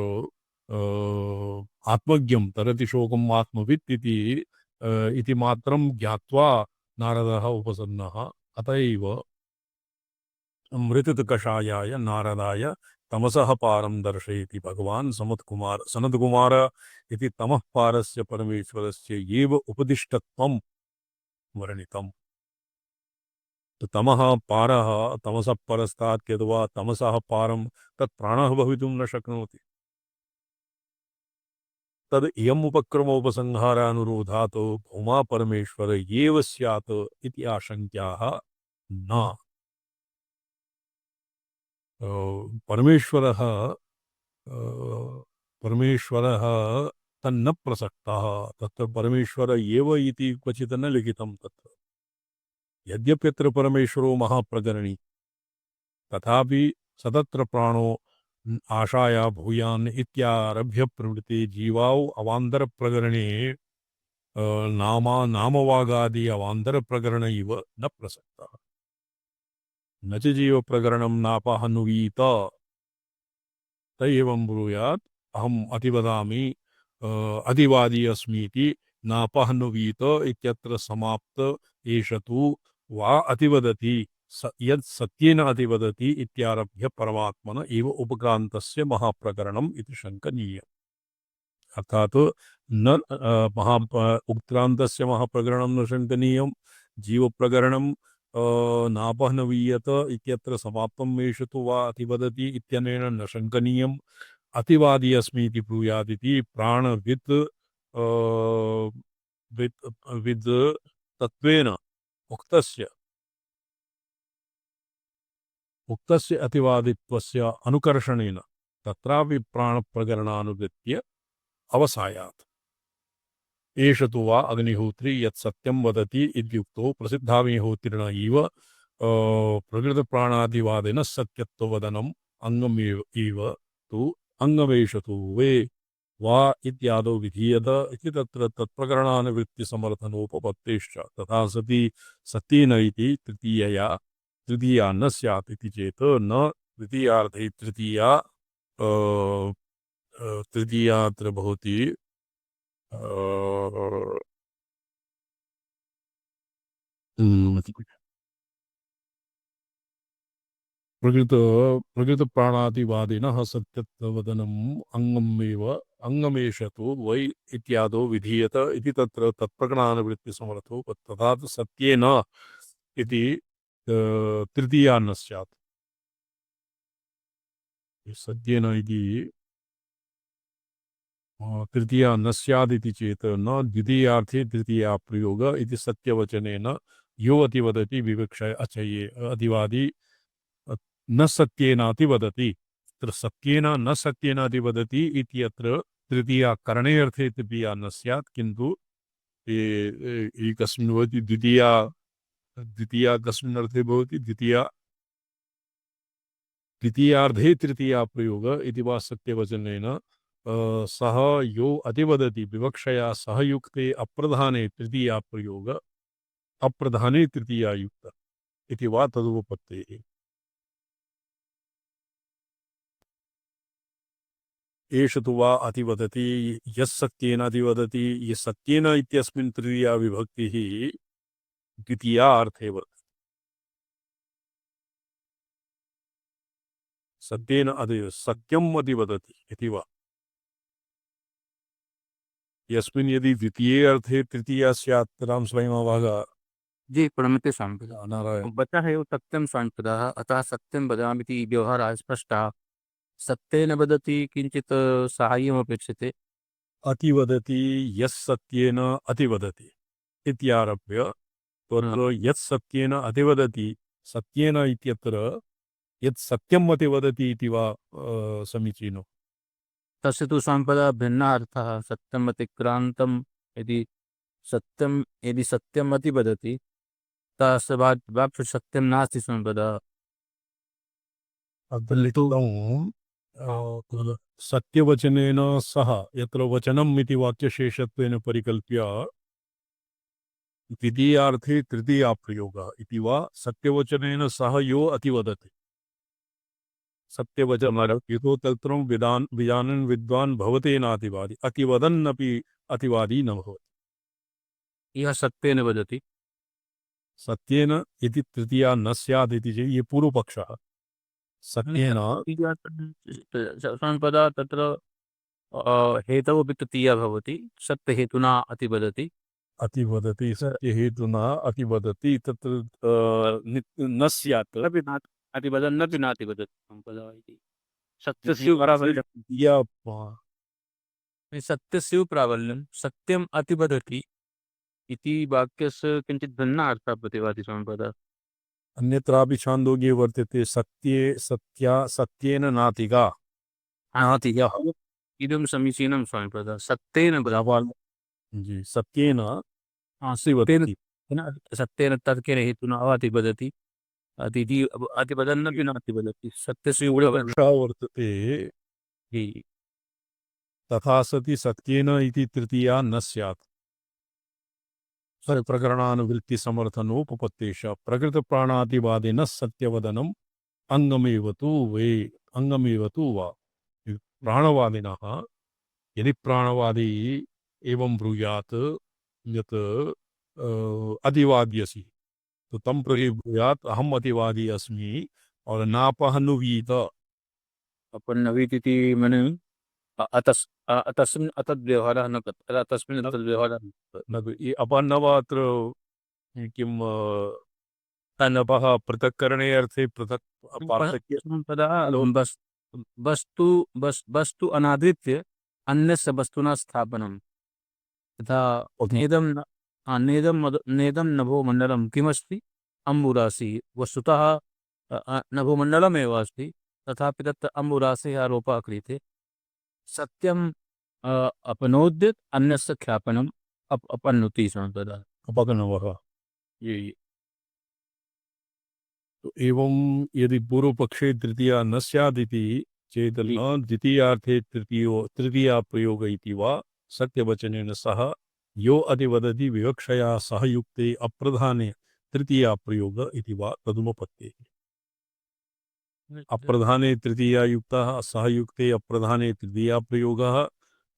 आत्मज्ञं तरति शोकम् आत्मवित् इति मात्रं ज्ञात्वा नारदः उपसन्नः। अतएव मृतितकषायाय नारदाय तमसः पारं दर्शयति भगवान् सनत्कुमार इति तमः पारस्य परमेश्वरस्य एव उपदिष्टत्वं वर्णितम्। तो तमः पारः तमसः परस्तात् यद्वा तमसः पारं तत् प्राणः भवितुं न शक्नोति। तद् इयम् उपक्रमोपसंहारानुरोधात् भौमा परमेश्वर एव स्यात् इति आशङ्क्याः न। परमेश्वरः परमेश्वरः तन्न प्रसक्तः। तत्र परमेश्वर एव इति क्वचित् न लिखितं। तत्र यद्यप्यत्र परमेश्वरो महाप्रकरणी तथापि सतत्र प्राणो आशाया भूयान् इत्यारभ्य प्रवृत्ते जीवाौ अवान्तर प्रकरणे नामवागादि अवान्तर प्रकरण इव न प्रसक्तः। न च जीव प्रकरणं नापहनुवीत त एवं ब्रूयात् अहम् अतिवदामि अतिवादी अस्मीति नापहनुवीत इत्यत्र समाप्त एष तु वा अतिवदति यत् सत्येन अतिवदति इत्यारभ्य परमात्मन एव उपक्रान्तस्य महाप्रकरणम् इति शङ्कनीयम्। अर्थात् न उत्क्रान्तस्य महाप्रकरणं न शङ्कनीयं। जीवप्रकरणं नापहनवीयत इत्यत्र समाप्तम् एष तु वा अतिवदति इत्यनेन न शङ्कनीयम्। अतिवादी अस्मि इति ब्रूयादिति प्राणवित् विद् तत्त्वेन उक्तस्य अतिवादित्वस्य अनुकर्षणेन तत्रापि प्राणप्रकरणानुवृत्य अवसायात्। एष तु वा अग्निहोत्री यत् सत्यं वदति इत्युक्तो प्रसिद्धाग्निहोत्रिण इव प्रकृतप्राणादिवादिनः सत्यत्ववदनम् अङ्गमेव तु अङ्गमेष तु वे वा इत्यादौ विधीयत इति तत्र तत्प्रकरणानुवृत्तिसमर्थनोपपत्तेश्च। तथा सति सत्येन इति तृतीया न स्यात् इति चेत् न तृतीयार्थे तृतीयात्र भवति प्रकृतप्राणादिवादिनः सत्यत्ववदनम् अङ्गमेष तु वै इत्यादौ विधीयत इति तत्र तत्प्रकरणानुवृत्तिसमर्थो तथा सत्येन इति तृतीया न स्यात्। सत्येन इति तृतीया न स्यादिति चेत् न द्वितीयार्थे तृतीया प्रयोग इति सत्यवचनेन यो अतिवदति विवक्षय अचये अतिवादी न सत्येनातिवदति। तत्र सत्येन न सत्येनातिवदति इति अत्र तृतीया करणे अर्थे तृतीया न स्यात् किन्तु एकस्मिन् भवति द्वितीया कस्मिन् अर्थे भवति द्वितीयार्धे तृतीया प्रयोग इति वा सत्यवचनेन सह यो अतिवदति विवक्षया सह युक्ते अप्रधाने तृतीया प्रयोग अप्रधाने तृतीया युक्त इति वा तदुपपत्तेः। एष तु वा अतिवदति यस्सत्येन अतिवदति ये सत्येन इत्यस्मिन् तृतीया विभक्तिः द्वितीया अर्थे वर्तते। सत्येन सत्यम् अतिवदति इति वा यस्मिन् यदि द्वितीये अर्थे तृतीया स्यात् राम स्वयं जी प्रणमते सांप्रदा नारायण बचा है वो सत्यम सांप्रदा अतः सत्यम वदामिति व्यवहारः स्पष्टः। सत्येन वदति किंचित् साहाय्यमपेक्षते अतिवदति यत्सत्येन अतिवदति इत्यारभ्य तत्र यत्सत्येन अतिवदति सत्येन इत्यत्र यत् सत्यम् अतिवदति इति वा समीचीनो। तस्य तु सम्पदा भिन्नः अर्थः सत्यम् अतिक्रान्तम् यदि सत्यम् अति वदति तस्य वाक्य सत्यं नास्ति सम्पदा सत्यवचनेन सह यत्र वचनम् इति वाक्यशेषत्वेन परिकल्प्य द्वितीयार्थे तृतीया प्रयोगः इति वा सत्यवचनेन सह यो अतिवदति सत्यवचन यतो तत्र विजानन् विद्वान् भवतेनातिवादी अतिवदन्नपि अतिवादी न भवति। यः सत्येन वदति सत्येन इति तृतीया न स्यात् इति चेत् ये पूर्वपक्षः सत्येन सम्पदा तत्र हेतौ अपि तृतीया भवति सत्यहेतुना अतिवदति अतिवदति सत्यहेतुना अतिवदति तत्र न स्यात् अतिवदन्नपि नातिवदति सम्पदा इति सत्यस्य प्राबल्यं सत्यस्य प्राबल्यं सत्यम् अतिवदति इति वाक्यस्य किञ्चित् भिन्नः अर्थः प्रतिभाति सम्पदा। अन्यत्रापि छान्दोग्ये वर्तते सत्येन नातिगा नातिगा इदं समीचीनं सम्पदा सत्येन जी सत्येन सत्येन तर्केण हेतुना अतिवदति अतिवदन्नपि नातिवदति सत्यस्य वर्तते तथा सति सत्येन इति तृतीया न स्यात् प्रकरणानुवृत्ति समर्थनोपपत्तेश प्रकृतप्राणातिवादिनः सत्यवदनम् अंगमेव तु वा प्राणवादिनः यदि प्राणवादी एवं ब्रूयात् यत् अतिवादी तो तम प्रति ब्रूयात् अहम अतिवादी अस्मि और नापहनुवीत अपन्नवीत इति मने तस्मिन् अतद्व्यवहारः न तस्मिन् तद्व्यवहारः न ये अपन्नव अत्र किं नपः पृथक्करणे अर्थे पृथक् वस्तु अनादृत्य अन्यस्य वस्तुना स्थापनं तथा नेदं नभोमण्डलं किमस्ति अम्बुराशि वस्तुतः नभोमण्डलमेव अस्ति तथापि तत्र अम्बुराशेः आरोपः क्रियते सत्यम् अपनोद्य अन्यस्य ख्यापनम् अपनुति सम्पदा अपगनवः ये तो एवं यदि पूर्वपक्षे तृतीया न स्यादिति चेत् न द्वितीयार्थे तृतीया प्रयोग इति वा सत्यवचनेन सह यो अधिवदति विवक्षया सहयुक्ते अप्रधाने तृतीया प्रयोग इति वा तदुपपत्तेः अप्रधाने तृतीया युक्तः सहयुक्ते अप्रधाने तृतीया प्रयोगः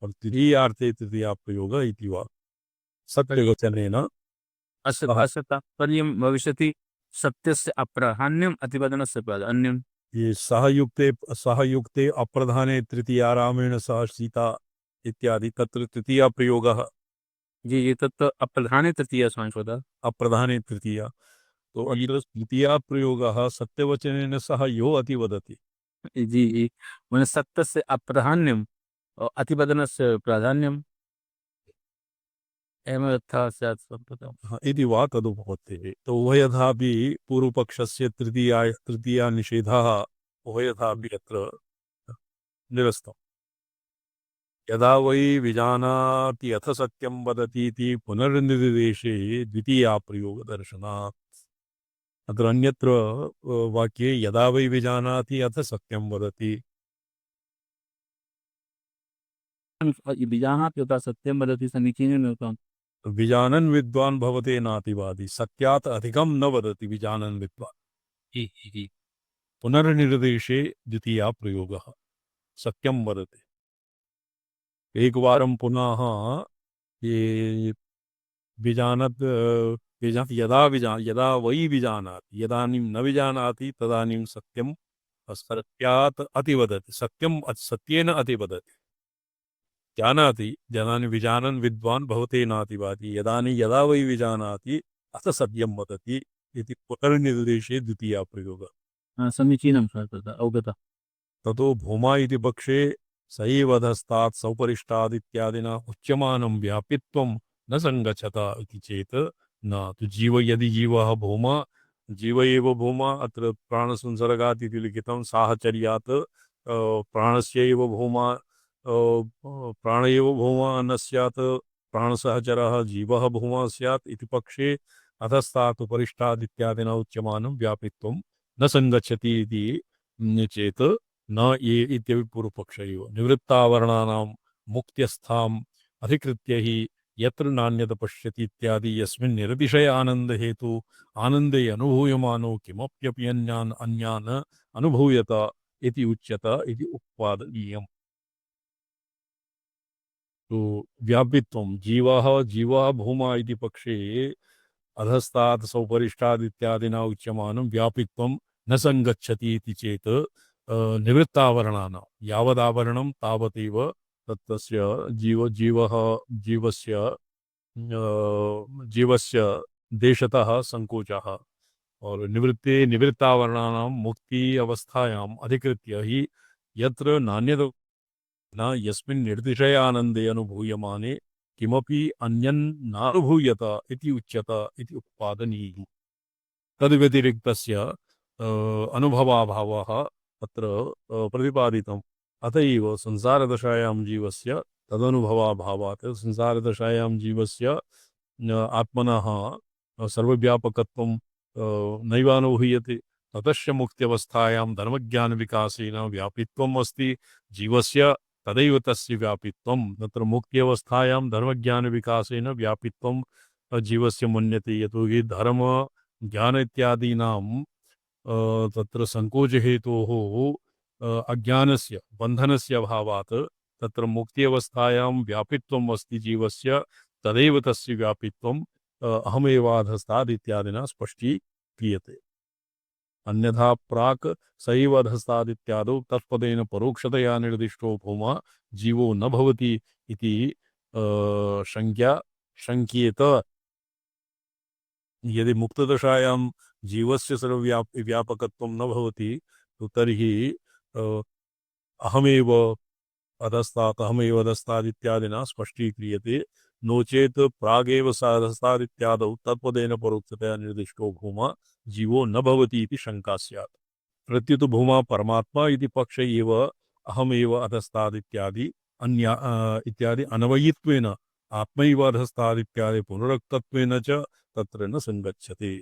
और तृतीयार्थे तृतीया प्रयोग इति वा सत्यवचनेन अस्य तात्पर्यं भविष्यति सत्यस्य अप्रधान्यम् अतिवदनस्य प्राधान्यं ये सहयुक्ते अप्रधाने तृतीयारामेण सह सीता इत्यादि तत्र तृतीया प्रयोगः जी तत्र अप्रधाने तृतीया संशोधः अप्रधाने तृतीया तो अत्र तृतीया प्रयोगः सत्यवचनेन सह यो अतिवदति जी मने सत्यस्य अप्रधान्यम् अतिवदनस्य प्राधान्यम् एवमर्थः स्यात् सम्पदा इति वा तदुपपत्तेः तो उभयथापि पूर्वपक्षस्य तृतीया निषेधः उभयथापि अत्र निरस्तम् यदा वै विजानाति अथ सत्यं वदति इति पुनर्निर्देशे द्वितीया प्रयोगदर्शनात् अत्र अन्यत्र वाक्ये यदा वै विजानाति अथ सत्यं वदति विजानाति यथा सत्यं वदति समीचीनेन उक्तम् विजानन् विद्वान् भवते नातिवादी सत्यात् अधिकं न वदति विजानन् विद्वान् पुनर्निर्देशे द्वितीया प्रयोगः सत्यं वदति एकवारं पुनः ये यदा वै विजानाति यदानीं न विजानाति तदानीं सत्यं सत्यात् अतिवदति सत्येन अतिवदति जानाति जनानि विजानन् विद्वान् भवते नातिवादी यदा वै विजानाति अथ सत्यं वदति इति पुनर्निर्देशे द्वितीया प्रयोगः समीचीनं सर्वदा अवगतः ततो भूमा इति पक्षे सैव अधस्तात् सौपरिष्टात् इत्यादिना उच्यमानं व्यापित्वं न संगच्छत इति चेत् न तु जीव यदि जीवः भौमा जीव एव भौमा अत्र प्राणसंसर्गात् इति लिखितं साहचर्यात् प्राणस्य एव भौमा प्राण एव भौमा न स्यात् प्राणसहचरः जीवः भौमा स्यात् इति पक्षे अधस्तात् उपरिष्टात् इत्यादिना उच्यमानं व्यापित्वं न संगच्छति इति चेत् न ये इत्यपि पूर्वपक्ष एव निवृत्तावरणानां मुक्त्यस्थाम् अधिकृत्य हि यत्र नान्यत पश्यति इत्यादि यस्मिन् निरतिशय आनंद हेतु आनंदे अनुभूयमानो किमप्यपि अन्यान् अनुभूयत इति उच्यत इति उपपादनीयम्। तो व्यापित्वं जीवः भूमा इति पक्षे अधस्तात् सौपरिष्टात् इत्यादिना उच्यमानं व्यापित्वं न संगच्छति इति चेत् निवृत्तावरणानां यावदावरणं तावदेव तस्य जीवस्य देशतः संकोचः और निवृत्तावरणानां मुक्ति अवस्थायाम् अधिकृत्य हि यत्र नान्यत न यस्मिन् निर्दिशय आनन्दे अनुभूयमाने किमपि अन्यन् नानुभूयत इति उच्यत इति उपपादनीयः। तद्व्यतिरिक्तस्य अनुभवाभावः अत्र प्रतिपादितम्। अत एव संसारदशायां जीवस्य तदनुभवाभावात् संसारदशायां जीवस्य आत्मनः सर्वव्यापकत्वं नैव अनुभूयते। ततश्च मुक्त्यवस्थायां धर्मज्ञानविकासेन व्यापित्वम् अस्ति जीवस्य तदैव तस्य व्यापित्वं। तत्र मुक्त्यवस्थायां धर्मज्ञानविकासेन व्यापित्वं जीवस्य मन्यते यतोहि धर्म ज्ञान इत्यादीनां तत्र संकोचहेतोः अज्ञानस्य बन्धनस्य अभावात् तत्र मुक्त्यवस्थायां व्यापित्वम् अस्ति जीवस्य तदैव तस्य व्यापित्वम् अहमेवाधस्तात् इत्यादिना स्पष्टीक्रियते। अन्यथा प्राक् सैव अधस्तात् इत्यादौ तत्पदेन परोक्षतया निर्दिष्टो भौमा जीवो न भवति इति शङ्क्येत। यदि मुक्तदशायां जीवस्य सर्वव्यापकत्वं न भवति तो तर्हि अहमेव अधस्तात् इत्यादिना स्पष्टीक्रियते। नो चेत् प्रागेव स अधस्तात् इत्यादौ तत्पदेन परोक्षतया निर्दिष्टो भूमा जीवो न भवति इति शंका स्यात्। प्रत्युत भूमा परमात्मा इति पक्ष एव अहमेव अधस्तात् इत्यादि अन्वयित्वेन आत्मैव अधस्तात् इत्यादि पुनरुक्तत्वेन च तत्र न संगच्छते।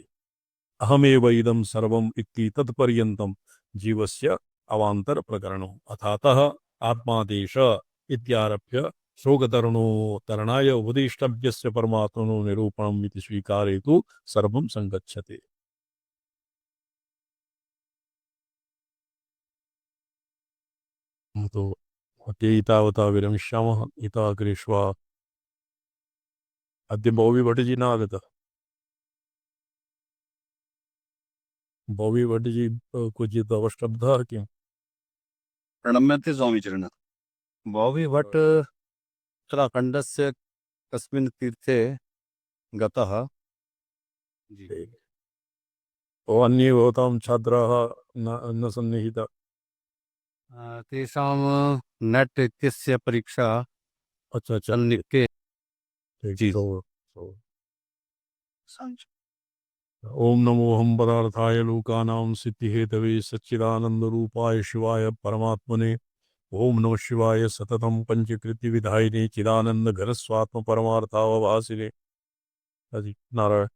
अहमेव इदं सर्वम् इति तत्पर्यन्तं जीवस्य अवान्तर प्रकरणम्। अथातः आत्मादेश इत्यारभ्य शोकतरणो तरणाय उपदिष्टव्यस्य परमात्मनो निरूपणम् इति स्वीकारे तु सर्वं संगच्छते। तो अद्य तावता विरमिष्यामः। इतः अग्रे श्वः। अद्य बौवी भट्टजी न आगतः। बौवी भट्टजी क्वचित् अवष्टब्धः किम्? प्रणम्यते स्वामीचरण। बौवी भट्ट उत्तराखण्डस्य कस्मिन् तीर्थे गतः। ओ अन्ये भवतां छात्राः न सन्निहिताः। तेषां नेट् इत्यस्य परीक्षा अच्छा सन्निहिते। जी। ओम नमो हम पदार्थाय लोकानां सिद्धिहेतवे सच्चिदानंदरूपाय शिवाय परमात्मने ओम नमः शिवाय सततं पंचकृत्य विधायिने चिदानंद घन स्वात्म परमार्थावभासिने। नारायण।